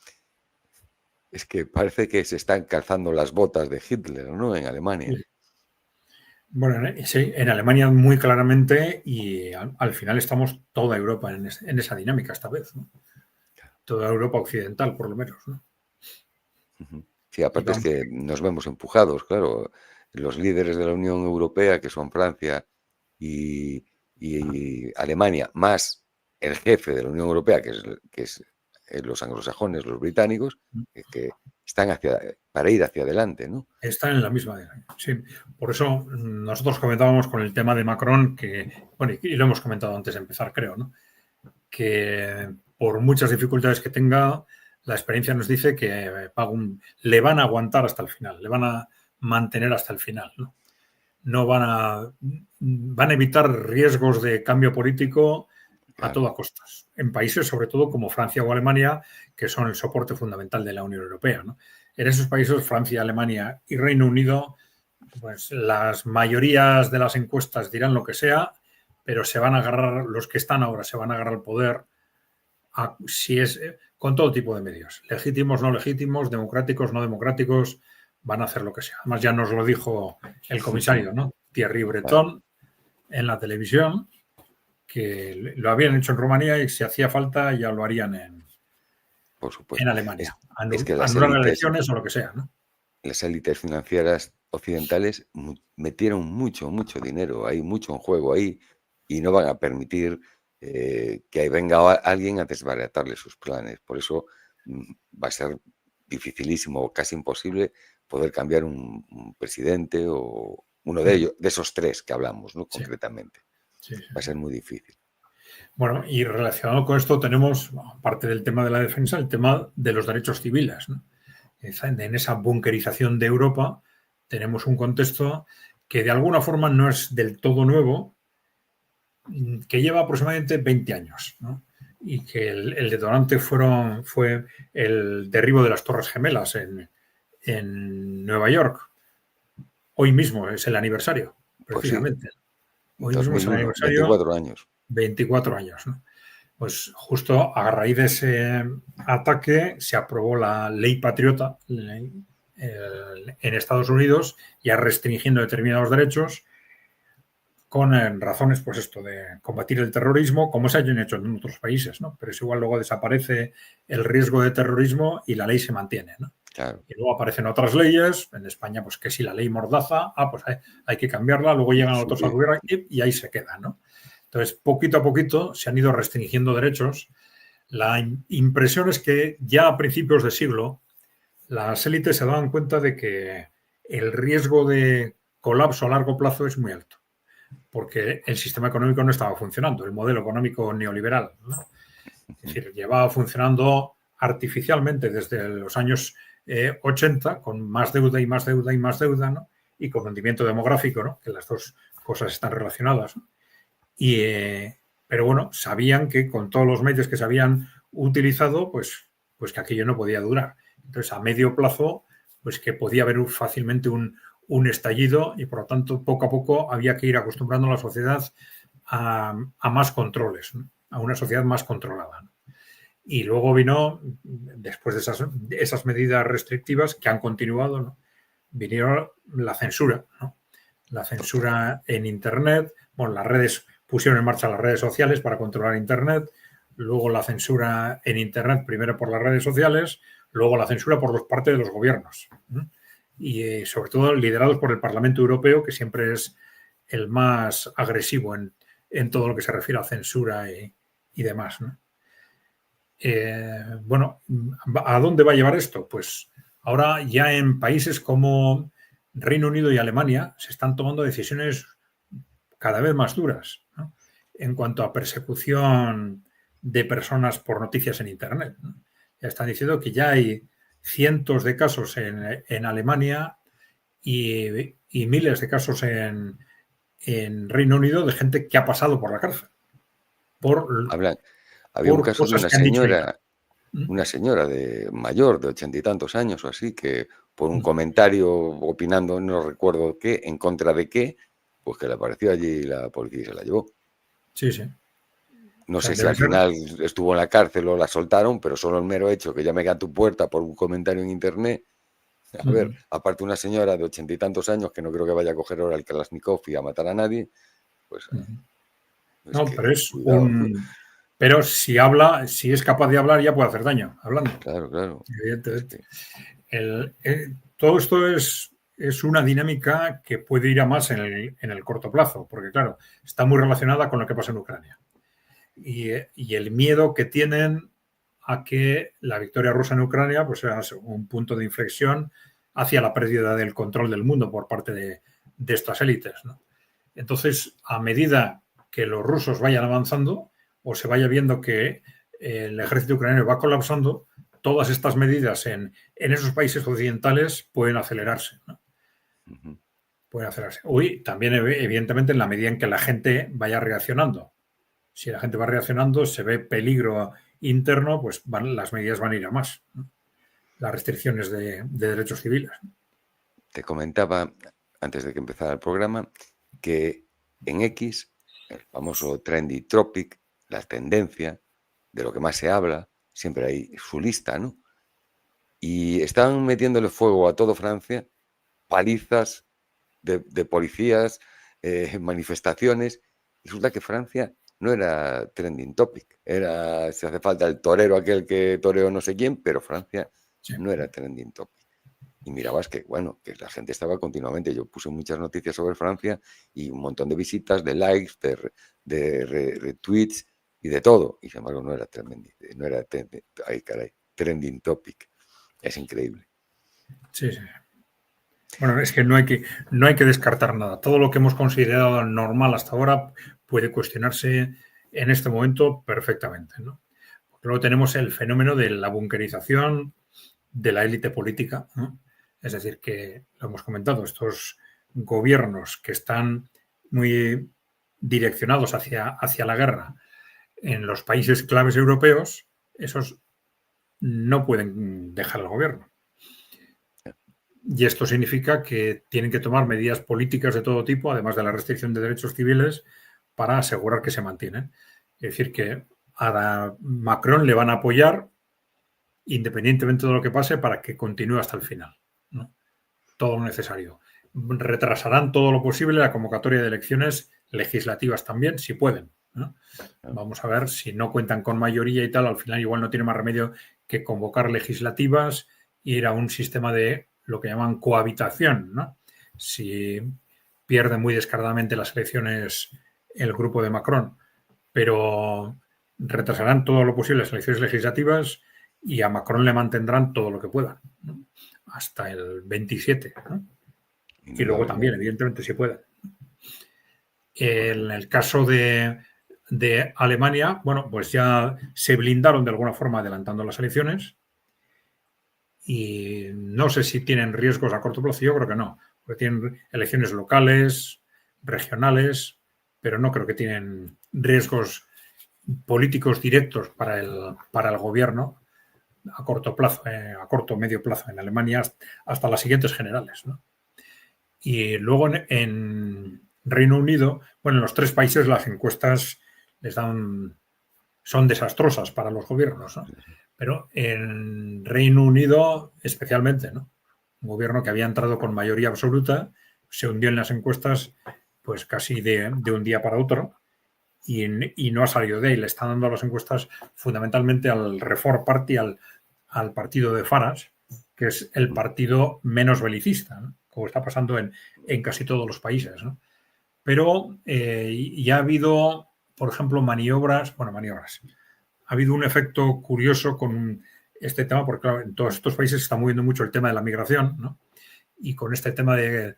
Es que parece que se están calzando las botas de Hitler, ¿no? En Alemania. Sí. Bueno, sí, en Alemania muy claramente, y al final estamos toda Europa en esa dinámica esta vez, ¿no? Toda Europa occidental, por lo menos, ¿no? Sí, aparte es que nos vemos empujados, claro. Los líderes de la Unión Europea, que son Francia y Alemania, más el jefe de la Unión Europea, que es los anglosajones, los británicos, que están para ir hacia adelante, ¿no? Están en la misma dinámica, sí. Por eso nosotros comentábamos con el tema de Macron, que, bueno, y lo hemos comentado antes de empezar, creo, ¿no? Que por muchas dificultades que tenga, la experiencia nos dice que le van a aguantar hasta el final, le van a mantener hasta el final, ¿no? No van a evitar riesgos de cambio político a toda costa, en países sobre todo como Francia o Alemania, que son el soporte fundamental de la Unión Europea, ¿no? En esos países, Francia, Alemania y Reino Unido, pues las mayorías de las encuestas dirán lo que sea, pero se van a agarrar, los que están ahora se van a agarrar al poder si es con todo tipo de medios, legítimos, no legítimos, democráticos, no democráticos, van a hacer lo que sea. Además ya nos lo dijo el comisario, ¿no? Thierry Breton, en la televisión, que lo habían hecho en Rumanía y si hacía falta ya lo harían por supuesto, en Alemania. Es que anular elecciones o lo que sea, ¿no? Las élites financieras occidentales metieron mucho dinero, hay mucho en juego ahí y no van a permitir que venga alguien a desbaratarle sus planes. Por eso va a ser dificilísimo, casi imposible, poder cambiar un presidente o uno de ellos, de esos tres que hablamos, ¿no? Concretamente. Sí. Va a ser muy difícil. Bueno, y relacionado con esto tenemos, aparte del tema de la defensa, el tema de los derechos civiles, ¿no? En esa bunkerización de Europa tenemos un contexto que de alguna forma no es del todo nuevo, que lleva aproximadamente 20 años, ¿no? Y que el detonante fue el derribo de las Torres Gemelas en Nueva York. Hoy mismo es el aniversario, precisamente. Pues sí. Hoy mismo es el aniversario. 24 años. 24 años, ¿no? Pues justo a raíz de ese ataque se aprobó la ley patriota en Estados Unidos, ya restringiendo determinados derechos con razones, pues esto, de combatir el terrorismo, como se hayan hecho en otros países, ¿no? Pero es igual, luego desaparece el riesgo de terrorismo y la ley se mantiene, ¿no? Claro. Y luego aparecen otras leyes, en España, pues que si la ley Mordaza, pues hay que cambiarla, luego llegan otros al gobierno y ahí se queda, ¿no? Entonces, poquito a poquito se han ido restringiendo derechos. La impresión es que ya a principios de siglo las élites se daban cuenta de que el riesgo de colapso a largo plazo es muy alto, porque el sistema económico no estaba funcionando, el modelo económico neoliberal, ¿no? Es decir, llevaba funcionando artificialmente desde los años 80, con más deuda y más deuda y más deuda, ¿no? Y con hundimiento demográfico, ¿no? Que las dos cosas están relacionadas, ¿no? Pero bueno, sabían que con todos los medios que se habían utilizado, pues que aquello no podía durar. Entonces, a medio plazo, pues que podía haber fácilmente un estallido y, por lo tanto, poco a poco había que ir acostumbrando a la sociedad a más controles, ¿no? A una sociedad más controlada, ¿no? Y luego vino, después de esas medidas restrictivas que han continuado, ¿no? Vinieron la censura, ¿no? La censura en Internet, bueno, las redes pusieron en marcha las redes sociales para controlar Internet, luego la censura en Internet, primero por las redes sociales, luego la censura por parte de los gobiernos. Y sobre todo liderados por el Parlamento Europeo, que siempre es el más agresivo en todo lo que se refiere a censura y demás, ¿no? Bueno, ¿a dónde va a llevar esto? Pues ahora ya en países como Reino Unido y Alemania se están tomando decisiones cada vez más duras, ¿no?, en cuanto a persecución de personas por noticias en Internet, ¿no? Ya están diciendo que ya hay cientos de casos en Alemania y miles de casos en Reino Unido de gente que ha pasado por la cárcel por Había un caso de cosas que han dicho ahí. una señora de mayor, de 80 y tantos años o así, que por un comentario opinando, no recuerdo qué, en contra de qué, pues que le apareció allí la policía y se la llevó. Sí, sí. No O sea, sé si debe al ser- final estuvo en la cárcel o la soltaron, pero solo el mero hecho que llame a tu puerta por un comentario en internet. A ver, aparte una señora de 80 y tantos años que no creo que vaya a coger ahora el Kalashnikov y a matar a nadie, pues es No, que pero es cuidado. Pero si habla, si es capaz de hablar, ya puede hacer daño hablando. Claro, claro. Evidentemente. Es que... Todo esto es una dinámica que puede ir a más en el corto plazo, porque claro, está muy relacionada con lo que pasa en Ucrania. Y el miedo que tienen a que la victoria rusa en Ucrania pues sea un punto de inflexión hacia la pérdida del control del mundo por parte de estas élites, ¿no? Entonces, a medida que los rusos vayan avanzando o se vaya viendo que el ejército ucraniano va colapsando, todas estas medidas en esos países occidentales pueden acelerarse, ¿no? Pueden acelerarse. Hoy también, evidentemente, en la medida en que la gente vaya reaccionando. Si la gente va reaccionando, se ve peligro interno, pues las medidas van a ir a más, ¿no? Las restricciones de derechos civiles. Te comentaba, antes de que empezara el programa, que en X, el famoso trendy topic, la tendencia, de lo que más se habla, siempre hay su lista, ¿no? Y están metiéndole fuego a todo Francia, palizas de policías, manifestaciones, y resulta que Francia no era trending topic, era, si hace falta, el torero aquel que toreó no sé quién, pero Francia no era trending topic. Y mirabas que, bueno, que la gente estaba continuamente, yo puse muchas noticias sobre Francia y un montón de visitas, de likes, de retweets y de todo. Y sin embargo no era trending topic. Es increíble. Sí, sí. Bueno, es que no hay que descartar nada. Todo lo que hemos considerado normal hasta ahora puede cuestionarse en este momento perfectamente, ¿no? Porque luego tenemos el fenómeno de la bunkerización de la élite política, ¿no? Es decir, que lo hemos comentado, estos gobiernos que están muy direccionados hacia la guerra en los países claves europeos, esos no pueden dejar el gobierno. Y esto significa que tienen que tomar medidas políticas de todo tipo, además de la restricción de derechos civiles, para asegurar que se mantienen. Es decir, que a Macron le van a apoyar independientemente de lo que pase para que continúe hasta el final, ¿no? Todo lo necesario. Retrasarán todo lo posible la convocatoria de elecciones legislativas también, si pueden, ¿no? Vamos a ver si no cuentan con mayoría y tal, al final igual no tiene más remedio que convocar legislativas e ir a un sistema de lo que llaman cohabitación, ¿no? Si pierde muy descaradamente las elecciones el grupo de Macron, pero retrasarán todo lo posible las elecciones legislativas y a Macron le mantendrán todo lo que puedan, ¿no? Hasta el 27, ¿no? Y luego también, evidentemente, si pueden. En el caso de Alemania, bueno, pues ya se blindaron de alguna forma adelantando las elecciones y no sé si tienen riesgos a corto plazo, yo creo que no, porque tienen elecciones locales, regionales, pero no creo que tienen riesgos políticos directos para el gobierno a corto plazo, a corto o medio plazo en Alemania hasta las siguientes generales, ¿no? Y luego en Reino Unido, bueno, en los tres países las encuestas son desastrosas para los gobiernos, ¿no? Pero en Reino Unido especialmente, ¿no? Un gobierno que había entrado con mayoría absoluta se hundió en las encuestas pues casi de un día para otro y no ha salido de ahí. Le están dando las encuestas fundamentalmente al Reform Party, al partido de Farage, que es el partido menos belicista, ¿no? Como está pasando en casi todos los países, ¿no? Pero ya ha habido, por ejemplo, maniobras. Ha habido un efecto curioso con este tema, porque claro, en todos estos países se está moviendo mucho el tema de la migración, ¿no? Y con este tema de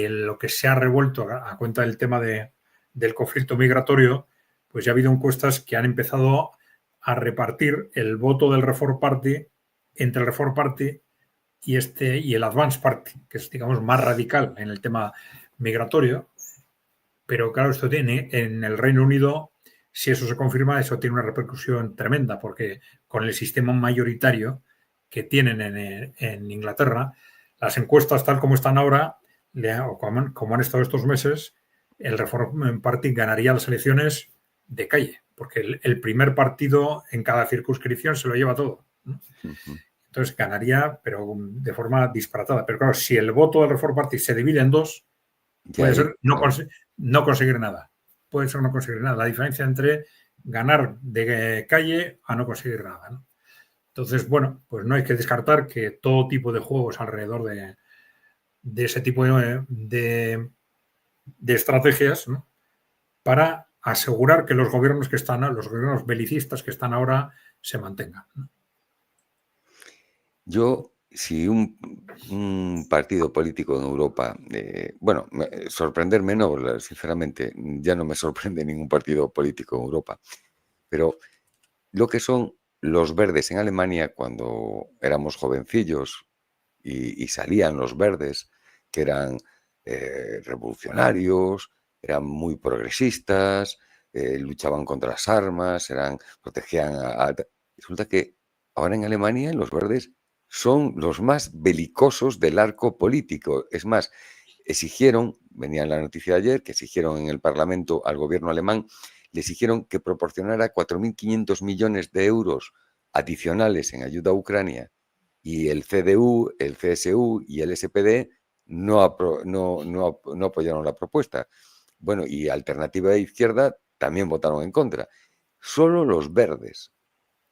lo que se ha revuelto a cuenta del tema del conflicto migratorio, pues ya ha habido encuestas que han empezado a repartir el voto del Reform Party entre el Reform Party y el Advance Party, que es, digamos, más radical en el tema migratorio. Pero claro, esto tiene en el Reino Unido, si eso se confirma, eso tiene una repercusión tremenda, porque con el sistema mayoritario que tienen en Inglaterra, las encuestas tal como están ahora, o como han estado estos meses, el Reform Party ganaría las elecciones de calle, porque el primer partido en cada circunscripción se lo lleva todo, ¿no? Entonces ganaría, pero de forma disparatada. Pero claro, si el voto del Reform Party se divide en dos, puede ser no conseguir nada. Puede ser no conseguir nada. La diferencia entre ganar de calle a no conseguir nada, ¿no? Entonces, bueno, pues no hay que descartar que todo tipo de juegos alrededor de ese tipo de estrategias, ¿no? Para asegurar que los gobiernos belicistas que están ahora se mantengan, ¿no? Yo, si un partido político en Europa, sorprenderme no, sinceramente, ya no me sorprende ningún partido político en Europa, pero lo que son los verdes en Alemania cuando éramos jovencillos y salían los verdes, que eran revolucionarios, eran muy progresistas, luchaban contra las armas, protegían Resulta que ahora en Alemania los verdes son los más belicosos del arco político. Es más, venía en la noticia de ayer, que exigieron en el Parlamento al gobierno alemán, le exigieron que proporcionara 4.500 millones de euros adicionales en ayuda a Ucrania, y el CDU, el CSU y el SPD no apoyaron la propuesta. Bueno, y Alternativa de Izquierda también votaron en contra. Solo los verdes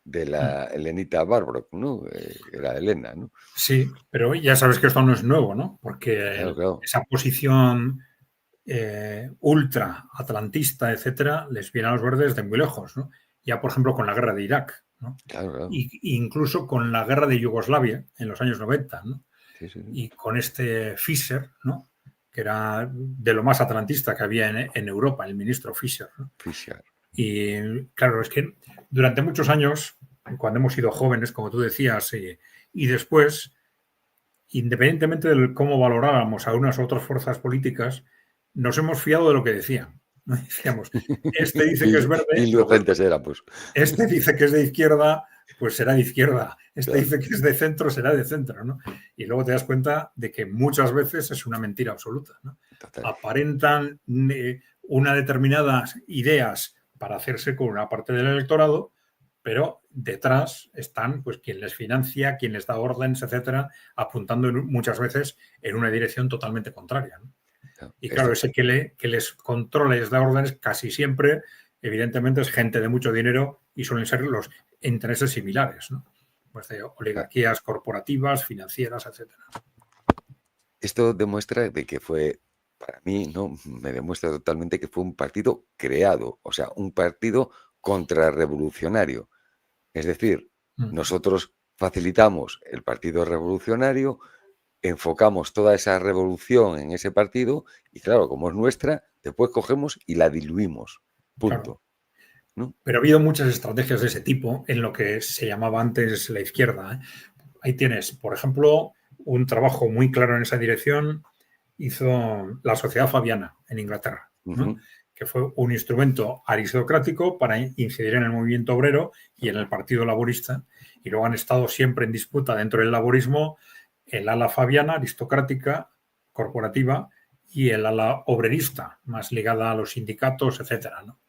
de la Elenita Barbrock, ¿no? Era Elena, ¿no? Sí, pero ya sabes que esto no es nuevo, ¿no? Porque Claro. esa posición ultra atlantista, etcétera, les viene a los verdes de muy lejos, ¿no? Ya, por ejemplo, con la guerra de Irak, ¿no? Claro. Incluso con la guerra de Yugoslavia en los años 90, ¿no? Sí. Y con este Fischer, ¿no? Que era de lo más atlantista que había en Europa, el ministro Fischer, ¿no? Fischer. Y claro, es que durante muchos años, cuando hemos sido jóvenes, como tú decías, y después, independientemente de cómo valoráramos a unas u otras fuerzas políticas, nos hemos fiado de lo que decían. Decíamos, este dice que es verde, Indulgentes éramos. este dice que es de izquierda, pues será de izquierda. Este Claro. dice que es de centro, será de centro, ¿no? Y luego te das cuenta de que muchas veces es una mentira absoluta, ¿no? Total. Aparentan una determinadas ideas para hacerse con una parte del electorado, pero detrás están pues quien les financia, quien les da órdenes, etcétera, apuntando muchas veces en una dirección totalmente contraria, ¿no? Y claro, ese que les controla y les da órdenes casi siempre, evidentemente, es gente de mucho dinero y suelen ser los intereses similares, ¿no? Pues de oligarquías corporativas, financieras, etcétera. Esto demuestra de que fue, para mí, ¿no? Me demuestra totalmente que fue un partido creado, o sea, un partido contrarrevolucionario. Es decir, nosotros facilitamos el partido revolucionario, enfocamos toda esa revolución en ese partido y claro, como es nuestra, después cogemos y la diluimos. Punto. Claro. ¿No? Pero ha habido muchas estrategias de ese tipo en lo que se llamaba antes la izquierda, ¿eh? Ahí tienes, por ejemplo, un trabajo muy claro en esa dirección hizo la Sociedad Fabiana en Inglaterra, ¿no? Que fue un instrumento aristocrático para incidir en el movimiento obrero y en el Partido Laborista, y luego han estado siempre en disputa dentro del laborismo el ala fabiana, aristocrática, corporativa, y el ala obrerista, más ligada a los sindicatos, etcétera, ¿no?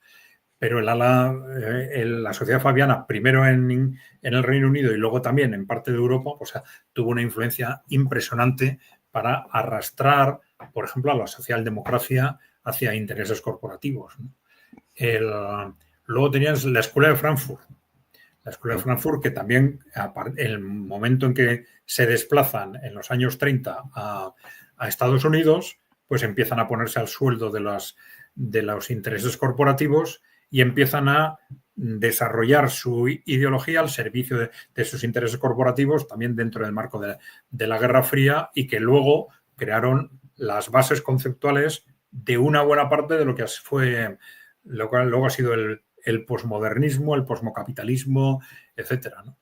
Pero la Sociedad Fabiana, primero en el Reino Unido y luego también en parte de Europa, o sea, tuvo una influencia impresionante para arrastrar, por ejemplo, a la socialdemocracia hacia intereses corporativos, ¿no? Luego tenías la Escuela de Frankfurt. La Escuela de Frankfurt, que también, en el momento en que se desplazan en los años 30 a Estados Unidos, pues empiezan a ponerse al sueldo de los intereses corporativos y empiezan a desarrollar su ideología al servicio de sus intereses corporativos, también dentro del marco de la Guerra Fría, y que luego crearon las bases conceptuales de una buena parte de lo que fue, lo que luego ha sido el posmodernismo, el posmocapitalismo, etcétera, ¿no?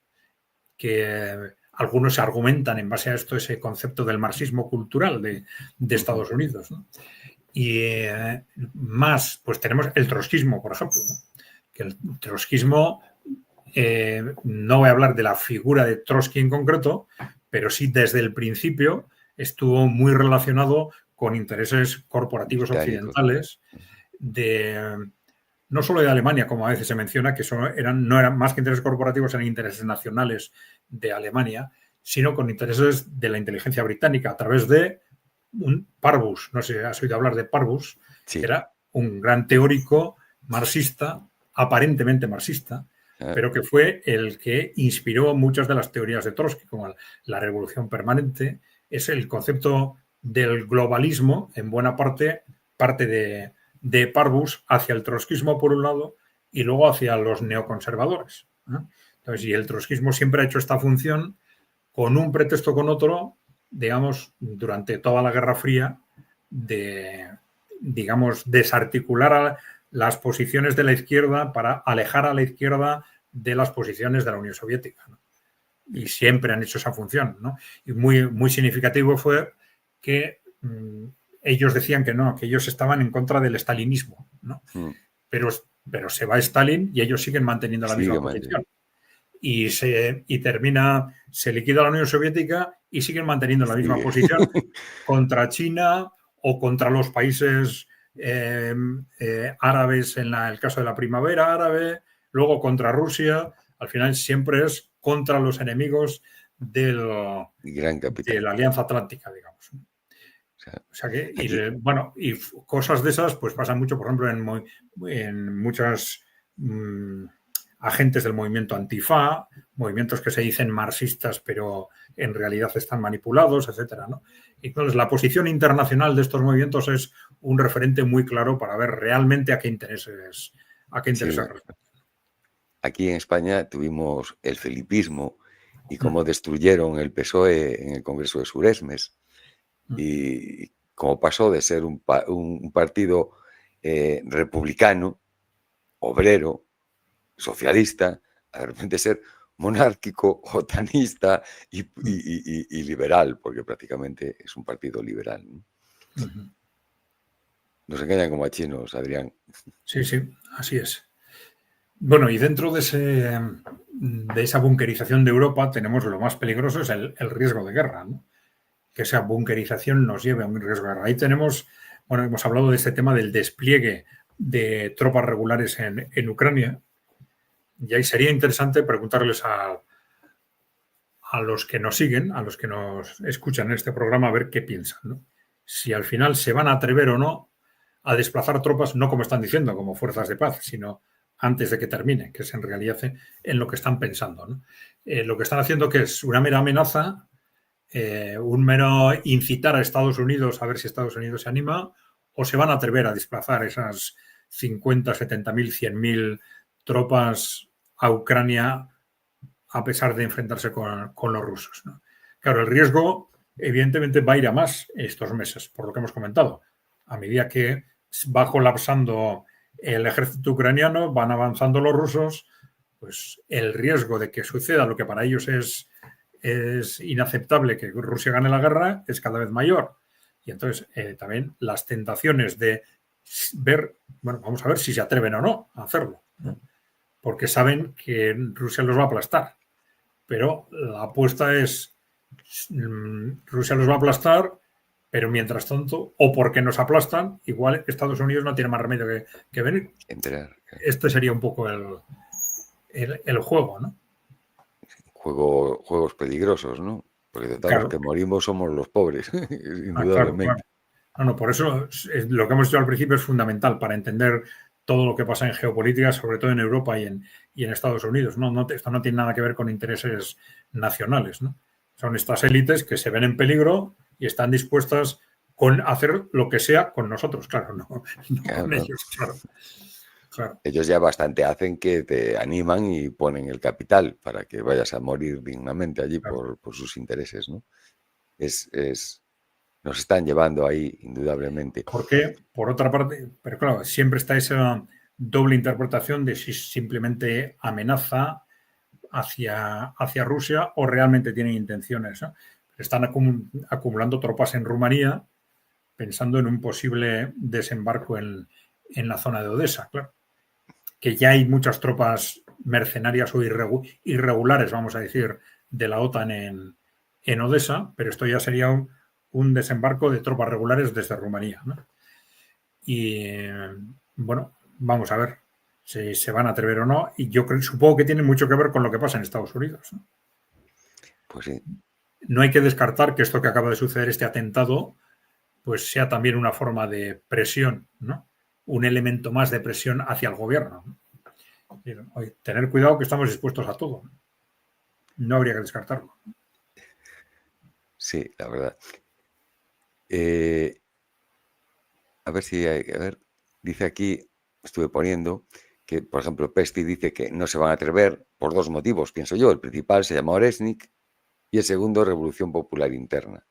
Que algunos argumentan en base a esto ese concepto del marxismo cultural de Estados Unidos, ¿no? Y más, pues tenemos el trotskismo, por ejemplo, ¿no? Que el trotskismo, no voy a hablar de la figura de Trotsky en concreto, pero sí desde el principio estuvo muy relacionado con intereses corporativos occidentales no solo de Alemania, como a veces se menciona, que no eran más que intereses corporativos, eran intereses nacionales de Alemania, sino con intereses de la inteligencia británica a través de un Parbus. No sé si has oído hablar de Parbus, Sí. que era un gran teórico marxista, aparentemente marxista, pero que fue el que inspiró muchas de las teorías de Trotsky, como la revolución permanente. Es el concepto del globalismo, en buena parte de Parbus hacia el trotskismo por un lado y luego hacia los neoconservadores, ¿no? Entonces, y el trotskismo siempre ha hecho esta función con un pretexto con otro, digamos, durante toda la Guerra Fría, de, digamos, desarticular las posiciones de la izquierda para alejar a la izquierda de las posiciones de la Unión Soviética, ¿no? Y siempre han hecho esa función, ¿no? Y muy, muy significativo fue que ellos decían que no, que ellos estaban en contra del stalinismo, ¿no? Pero se va Stalin y ellos siguen manteniendo la misma posición. Y se liquida la Unión Soviética y siguen manteniendo la misma posición contra China o contra los países árabes en el caso de la primavera árabe, luego contra Rusia. Al final siempre es contra los enemigos de la Alianza Atlántica, digamos. O sea que, y cosas de esas pues pasan mucho, por ejemplo, en muchas agentes del movimiento Antifa, movimientos que se dicen marxistas pero en realidad están manipulados, etcétera, ¿no? Y entonces la posición internacional de estos movimientos es un referente muy claro para ver realmente a qué intereses responden. Aquí en España tuvimos el felipismo y cómo destruyeron el PSOE en el Congreso de Suresmes. Y como pasó de ser un partido republicano, obrero, socialista, a de repente ser monárquico, otanista y liberal, porque prácticamente es un partido liberal, ¿no? Nos engañan como a chinos, Adrián. Sí, así es. Bueno, y dentro de esa bunkerización de Europa tenemos lo más peligroso, es el riesgo de guerra, ¿no? Que esa bunkerización nos lleve a un riesgo de guerra. Ahí tenemos, hemos hablado de este tema del despliegue de tropas regulares en Ucrania, y ahí sería interesante preguntarles a los que nos siguen, a los que nos escuchan en este programa, a ver qué piensan, ¿no? Si al final se van a atrever o no a desplazar tropas, no como están diciendo, como fuerzas de paz, sino antes de que termine, que es en realidad en lo que están pensando, ¿no? Lo que están haciendo, que es una mera amenaza, un mero incitar a Estados Unidos a ver si Estados Unidos se anima, o se van a atrever a desplazar esas 50, 70.000, 100.000 tropas a Ucrania a pesar de enfrentarse con los rusos, ¿no? Claro, el riesgo evidentemente va a ir a más estos meses, por lo que hemos comentado. A medida que va colapsando el ejército ucraniano, van avanzando los rusos, pues el riesgo de que suceda lo que para ellos es inaceptable, que Rusia gane la guerra, es cada vez mayor. Y entonces también las tentaciones de ver, bueno, vamos a ver si se atreven o no a hacerlo, ¿no? Porque saben que Rusia los va a aplastar. Pero la apuesta es, Rusia los va a aplastar, pero mientras tanto, o porque nos aplastan, igual Estados Unidos no tiene más remedio que venir. Este sería un poco el juego, ¿no? Juegos peligrosos, ¿no? Porque total, claro, los que morimos somos los pobres, indudablemente. Claro. No, por eso lo que hemos dicho al principio es fundamental para entender todo lo que pasa en geopolítica, sobre todo en Europa y en Estados Unidos. Esto no tiene nada que ver con intereses nacionales, ¿no? Son estas élites que se ven en peligro y están dispuestas a hacer lo que sea con nosotros, claro, no Claro, con claro. ellos, claro. Ellos ya bastante hacen que te animan y ponen el capital para que vayas a morir dignamente allí Claro. por sus intereses, ¿no? Nos están llevando ahí, indudablemente. Porque, por otra parte, pero claro, siempre está esa doble interpretación de si simplemente amenaza hacia Rusia o realmente tienen intenciones, ¿no? Están acumulando tropas en Rumanía pensando en un posible desembarco en la zona de Odessa, claro. Que ya hay muchas tropas mercenarias o irregulares, vamos a decir, de la OTAN en Odessa, pero esto ya sería un desembarco de tropas regulares desde Rumanía, ¿no? Y bueno, vamos a ver si se van a atrever o no. Y yo supongo que tiene mucho que ver con lo que pasa en Estados Unidos, ¿no? Pues sí. No hay que descartar que esto que acaba de suceder, este atentado, pues sea también una forma de presión, ¿no? Un elemento más de presión hacia el gobierno, ¿no? Tener cuidado que estamos dispuestos a todo. No habría que descartarlo. Sí, la verdad. A ver si hay, a ver, dice aquí, estuve poniendo que, por ejemplo, Pesti dice que no se van a atrever por dos motivos, pienso yo. El principal se llama Oresnik y el segundo, Revolución Popular Interna.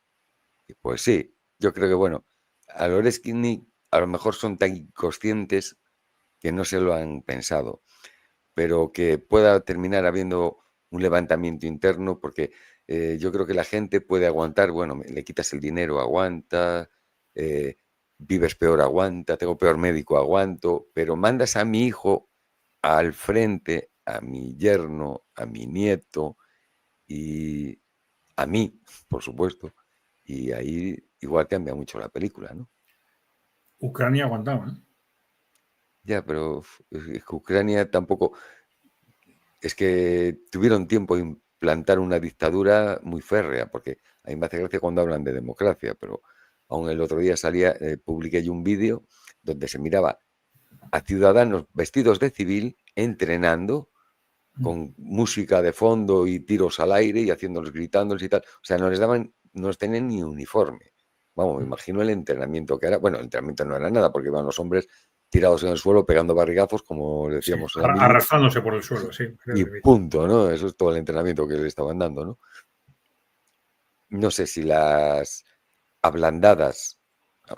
Y pues sí, yo creo que, bueno, a Oresnik a lo mejor son tan inconscientes que no se lo han pensado, pero que pueda terminar habiendo un levantamiento interno, porque yo creo que la gente puede aguantar, bueno, le quitas el dinero, aguanta, vives peor, aguanta, tengo peor médico, aguanto, pero mandas a mi hijo al frente, a mi yerno, a mi nieto y a mí, por supuesto, y ahí igual cambia mucho la película, ¿no? Ucrania aguantaba, ¿no? Ya, pero es que Ucrania tampoco... Es que tuvieron tiempo de implantar una dictadura muy férrea, porque a mí me hace gracia cuando hablan de democracia, pero aún el otro día publiqué yo un vídeo donde se miraba a ciudadanos vestidos de civil entrenando con música de fondo y tiros al aire y haciéndolos gritándoles y tal. O sea, no les tenían ni uniforme. Vamos, me imagino el entrenamiento que era. Bueno, el entrenamiento no era nada, porque iban los hombres tirados en el suelo pegando barrigazos, como decíamos Sí, en la mili, arrastrándose por el suelo, sí. y punto, ¿no? Eso es todo el entrenamiento que le estaban dando, ¿no? No sé si las ablandadas,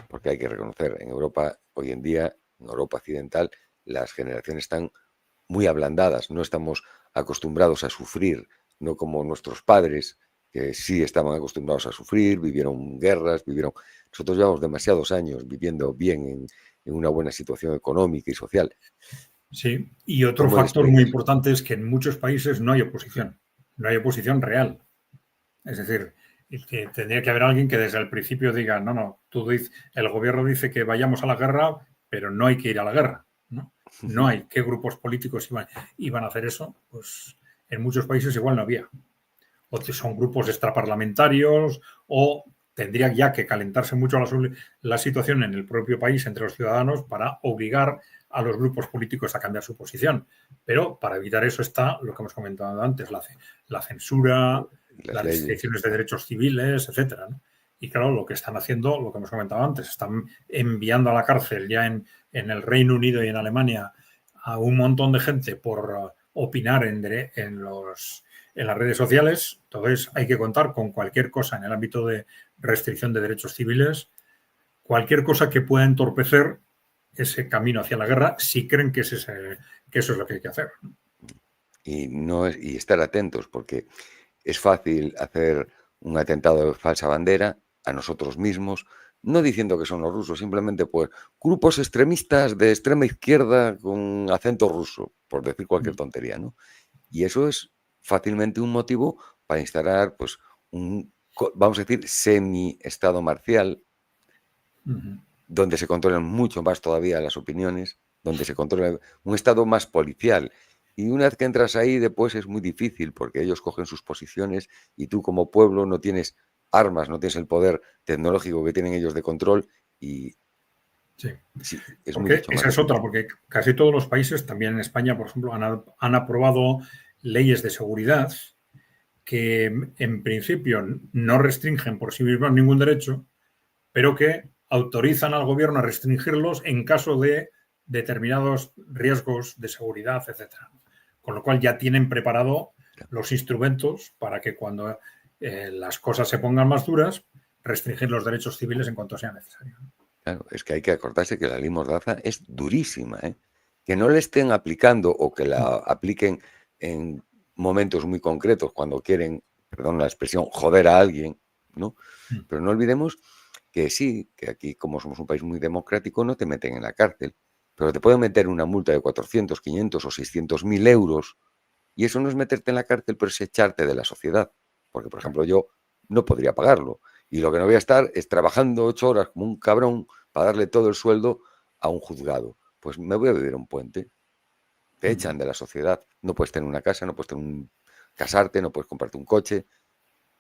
porque hay que reconocer, en Europa hoy en día, en Europa occidental, las generaciones están muy ablandadas, no estamos acostumbrados a sufrir, no como nuestros padres, que sí estaban acostumbrados a sufrir, vivieron guerras, Nosotros llevamos demasiados años viviendo bien en una buena situación económica y social. Sí, y otro ¿Cómo factor muy despedir? importante es que en muchos países no hay oposición real. Es decir, que tendría que haber alguien que desde el principio diga, no, el gobierno dice que vayamos a la guerra, pero no hay que ir a la guerra, ¿no? No hay. ¿Qué grupos políticos iban a hacer eso? Pues en muchos países igual no había. O son grupos extraparlamentarios, o tendría ya que calentarse mucho la situación en el propio país entre los ciudadanos para obligar a los grupos políticos a cambiar su posición. Pero para evitar eso está lo que hemos comentado antes, la censura, las restricciones de derechos civiles, etcétera, ¿no? Y claro, lo que están haciendo, lo que hemos comentado antes, están enviando a la cárcel ya en el Reino Unido y en Alemania a un montón de gente por opinar en las redes sociales. Entonces hay que contar con cualquier cosa en el ámbito de restricción de derechos civiles, cualquier cosa que pueda entorpecer ese camino hacia la guerra, si creen que eso es lo que hay que hacer. Y estar atentos, porque es fácil hacer un atentado de falsa bandera a nosotros mismos, no diciendo que son los rusos, simplemente pues grupos extremistas de extrema izquierda con acento ruso, por decir cualquier tontería, ¿no? Y eso es fácilmente un motivo para instalar, pues, vamos a decir, semi-estado marcial, donde se controlan mucho más todavía las opiniones, donde se controla un estado más policial. Y una vez que entras ahí, después es muy difícil, porque ellos cogen sus posiciones y tú como pueblo no tienes armas, no tienes el poder tecnológico que tienen ellos de control y Sí. Sí, es Porque mucho más esa es otra, restrictivo. porque casi todos los países, también en España, por ejemplo, han aprobado leyes de seguridad que en principio no restringen por sí mismos ningún derecho, pero que autorizan al gobierno a restringirlos en caso de determinados riesgos de seguridad, etcétera. Con lo cual ya tienen preparado los instrumentos para que cuando las cosas se pongan más duras, restringir los derechos civiles en cuanto sea necesario. Claro, es que hay que acordarse que la ley Mordaza es durísima, ¿eh? Que no le estén aplicando o que la apliquen en momentos muy concretos cuando quieren, perdón la expresión, joder a alguien, ¿no? Pero no olvidemos que sí, que aquí como somos un país muy democrático no te meten en la cárcel, pero te pueden meter una multa de 400, 500 o 600.000 euros y eso no es meterte en la cárcel, pero es echarte de la sociedad. Porque, por ejemplo, yo no podría pagarlo y lo que no voy a estar es trabajando 8 horas como un cabrón para darle todo el sueldo a un juzgado. Pues me voy a vivir a un puente. Te echan de la sociedad. No puedes tener una casa, no puedes casarte, no puedes comprarte un coche.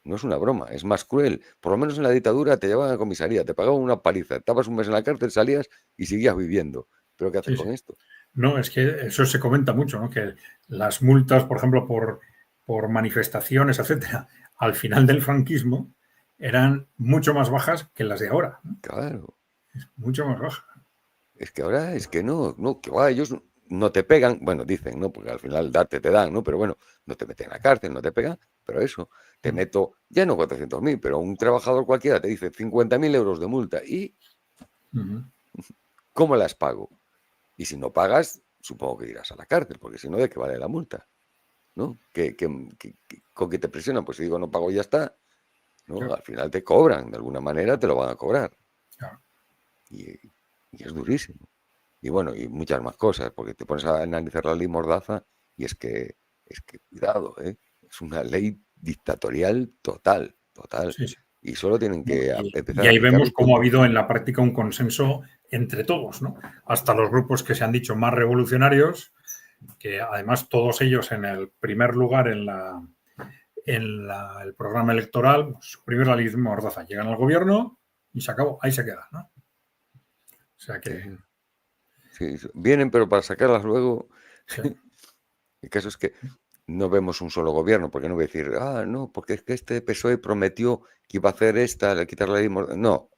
No es una broma, es más cruel. Por lo menos en la dictadura te llevaban a comisaría, te pagaban una paliza, estabas un mes en la cárcel, salías y seguías viviendo. ¿Pero qué haces Sí, con sí. esto? No, es que eso se comenta mucho, ¿no? Que las multas, por ejemplo, por manifestaciones, etcétera, al final del franquismo eran mucho más bajas que las de ahora, ¿no? Claro. Mucho más bajas. Es que ahora es que no, que va, ellos no te pegan, bueno, dicen, ¿no? Porque al final darte te dan, ¿no? Pero bueno, no te meten en la cárcel, no te pegan, pero eso, te meto, ya no 400.000, pero un trabajador cualquiera te dice 50.000 euros de multa y ¿cómo las pago? Y si no pagas, supongo que irás a la cárcel, porque si no, ¿de qué vale la multa? ¿No? ¿Con qué te presionan? Pues si digo no pago y ya está, ¿no? Claro. Al final te cobran, de alguna manera te lo van a cobrar. Claro. Y es durísimo. Y bueno, y muchas más cosas, porque te pones a analizar la ley Mordaza y es que cuidado, ¿eh? Es una ley dictatorial total, total. Sí, sí. Y solo tienen que empezar Y a ahí vemos aplicarlo cómo ha todo. habido en la práctica un consenso entre todos, ¿no? Hasta los grupos que se han dicho más revolucionarios, que además todos ellos en el primer lugar el programa electoral, pues, suprimir la ley Mordaza, llegan al gobierno y se acabó, ahí se queda, ¿no? O sea que... Sí, vienen, pero para sacarlas luego, Sí. el caso es que no vemos un solo gobierno, porque no voy a decir, no, porque es que este PSOE prometió que iba a hacer esta, quitar la ley Mordaza. No,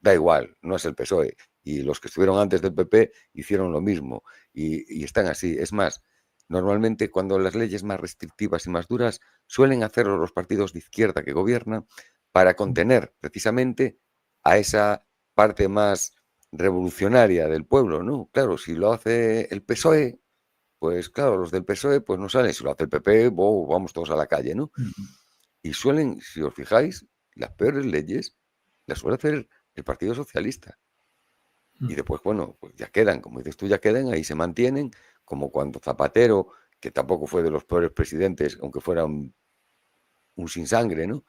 da igual, no es el PSOE. Y los que estuvieron antes del PP hicieron lo mismo. Y están así. Es más, normalmente cuando las leyes más restrictivas y más duras suelen hacerlo los partidos de izquierda que gobiernan para contener precisamente a esa parte más revolucionaria del pueblo, ¿no? Claro, si lo hace el PSOE, pues claro, los del PSOE pues no salen. Si lo hace el PP, vamos todos a la calle, ¿no? Y suelen, si os fijáis, las peores leyes las suele hacer el Partido Socialista. Y después, bueno, pues ya quedan, como dices tú, ya quedan, ahí se mantienen, como cuando Zapatero, que tampoco fue de los peores presidentes, aunque fuera un sin sangre, ¿no?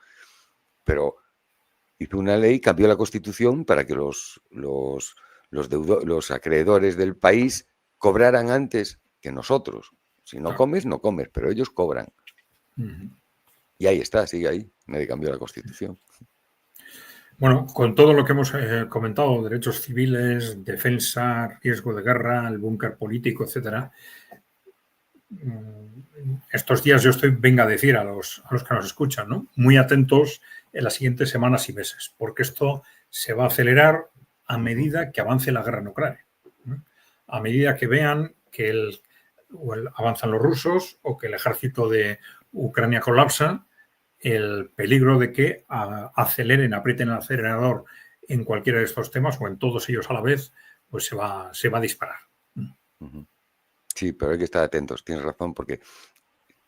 Pero hizo una ley, cambió la Constitución para que los acreedores del país cobraran antes que nosotros. Si no comes, no comes, pero ellos cobran. Y ahí está, sigue ahí. Nadie cambió la Constitución. Bueno, con todo lo que hemos comentado, derechos civiles, defensa, riesgo de guerra, el búnker político, etcétera, estos días yo venga a decir a los que nos escuchan, ¿no? Muy atentos en las siguientes semanas y meses, porque esto se va a acelerar a medida que avance la guerra en Ucrania. ¿No? A medida que vean que avanzan los rusos o que el ejército de Ucrania colapsa, el peligro de que aceleren, aprieten el acelerador en cualquiera de estos temas o en todos ellos a la vez, pues se va a disparar. Sí, pero hay que estar atentos, tienes razón, porque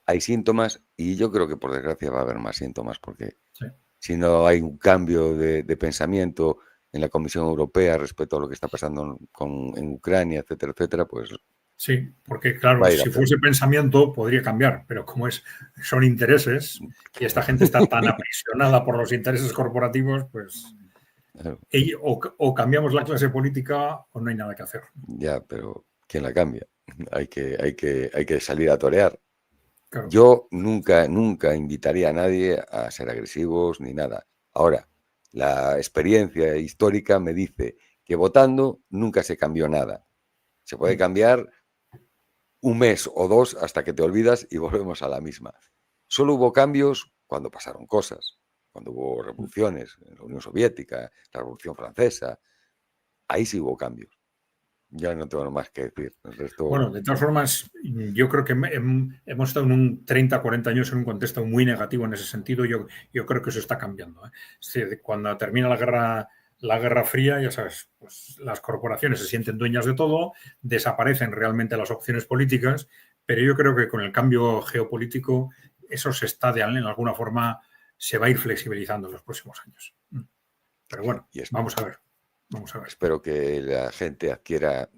hay síntomas y yo creo que por desgracia va a haber más síntomas, porque si no hay un cambio de pensamiento en la Comisión Europea respecto a lo que está pasando en Ucrania, etcétera, etcétera, pues... Sí, porque claro, va a ir si a peor. fuese pensamiento podría cambiar, pero como son intereses y esta gente está tan aprisionada por los intereses corporativos, pues Claro. o cambiamos la clase política o no hay nada que hacer. Ya, pero ¿quién la cambia? Hay que salir a torear. Claro. Yo nunca invitaría a nadie a ser agresivos ni nada. Ahora, la experiencia histórica me dice que votando nunca se cambió nada. Se puede cambiar un mes o dos hasta que te olvidas y volvemos a la misma. Solo hubo cambios cuando pasaron cosas, cuando hubo revoluciones en la Unión Soviética, la Revolución Francesa. Ahí sí hubo cambios. Ya no tengo más que decir. El resto... Bueno, de todas formas, yo creo que hemos estado en un 30, 40 años en un contexto muy negativo en ese sentido. Yo creo que eso está cambiando. Es decir, cuando termina la Guerra Fría, ya sabes, pues las corporaciones se sienten dueñas de todo, desaparecen realmente las opciones políticas, pero yo creo que con el cambio geopolítico eso se está, en alguna forma, se va a ir flexibilizando en los próximos años. Pero bueno, vamos a ver. Vamos a ver. Espero que la gente adquiera,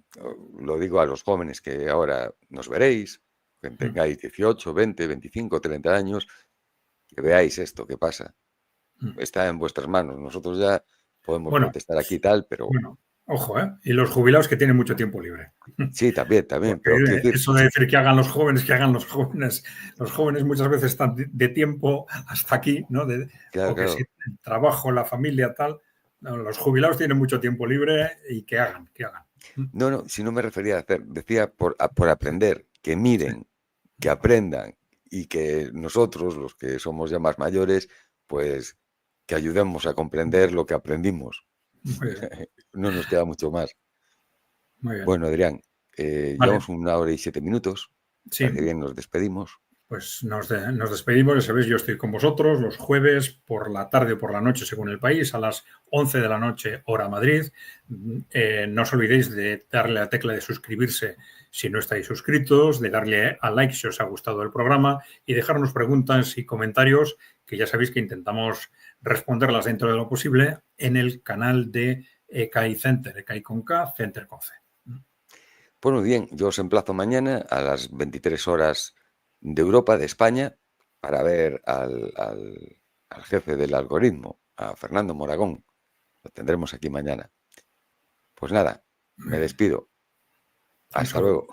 lo digo a los jóvenes que ahora nos veréis, que tengáis 18, 20, 25, 30 años, que veáis esto que pasa. Está en vuestras manos. Nosotros ya podemos protestar aquí y tal, pero... Bueno, ojo, ¿eh? Y los jubilados que tienen mucho tiempo libre. Sí, también. Pero eso de decir que hagan los jóvenes, Los jóvenes muchas veces están de tiempo hasta aquí, ¿no? Porque si el trabajo, la familia, tal... No, los jubilados tienen mucho tiempo libre y que hagan. No, si no me refería a hacer, decía por aprender, que miren, que aprendan y que nosotros, los que somos ya más mayores, pues que ayudemos a comprender lo que aprendimos. No nos queda mucho más. Muy bien. Bueno, Adrián, llevamos 1 hora y 7 minutos. Sí. Parece bien, nos despedimos. Pues nos despedimos, ya sabéis, yo estoy con vosotros los jueves por la tarde o por la noche, según el país, a las 11 de la noche, hora Madrid. No os olvidéis de darle a la tecla de suscribirse si no estáis suscritos, de darle a like si os ha gustado el programa y dejarnos preguntas y comentarios que ya sabéis que intentamos responderlas dentro de lo posible en el canal de ECAI Center, ECAI con K, Center con C. Pues muy bien, yo os emplazo mañana a las 23 horas de Europa, de España, para ver al jefe del algoritmo, a Fernando Moragón. Lo tendremos aquí mañana. Pues nada, me despido. Hasta luego.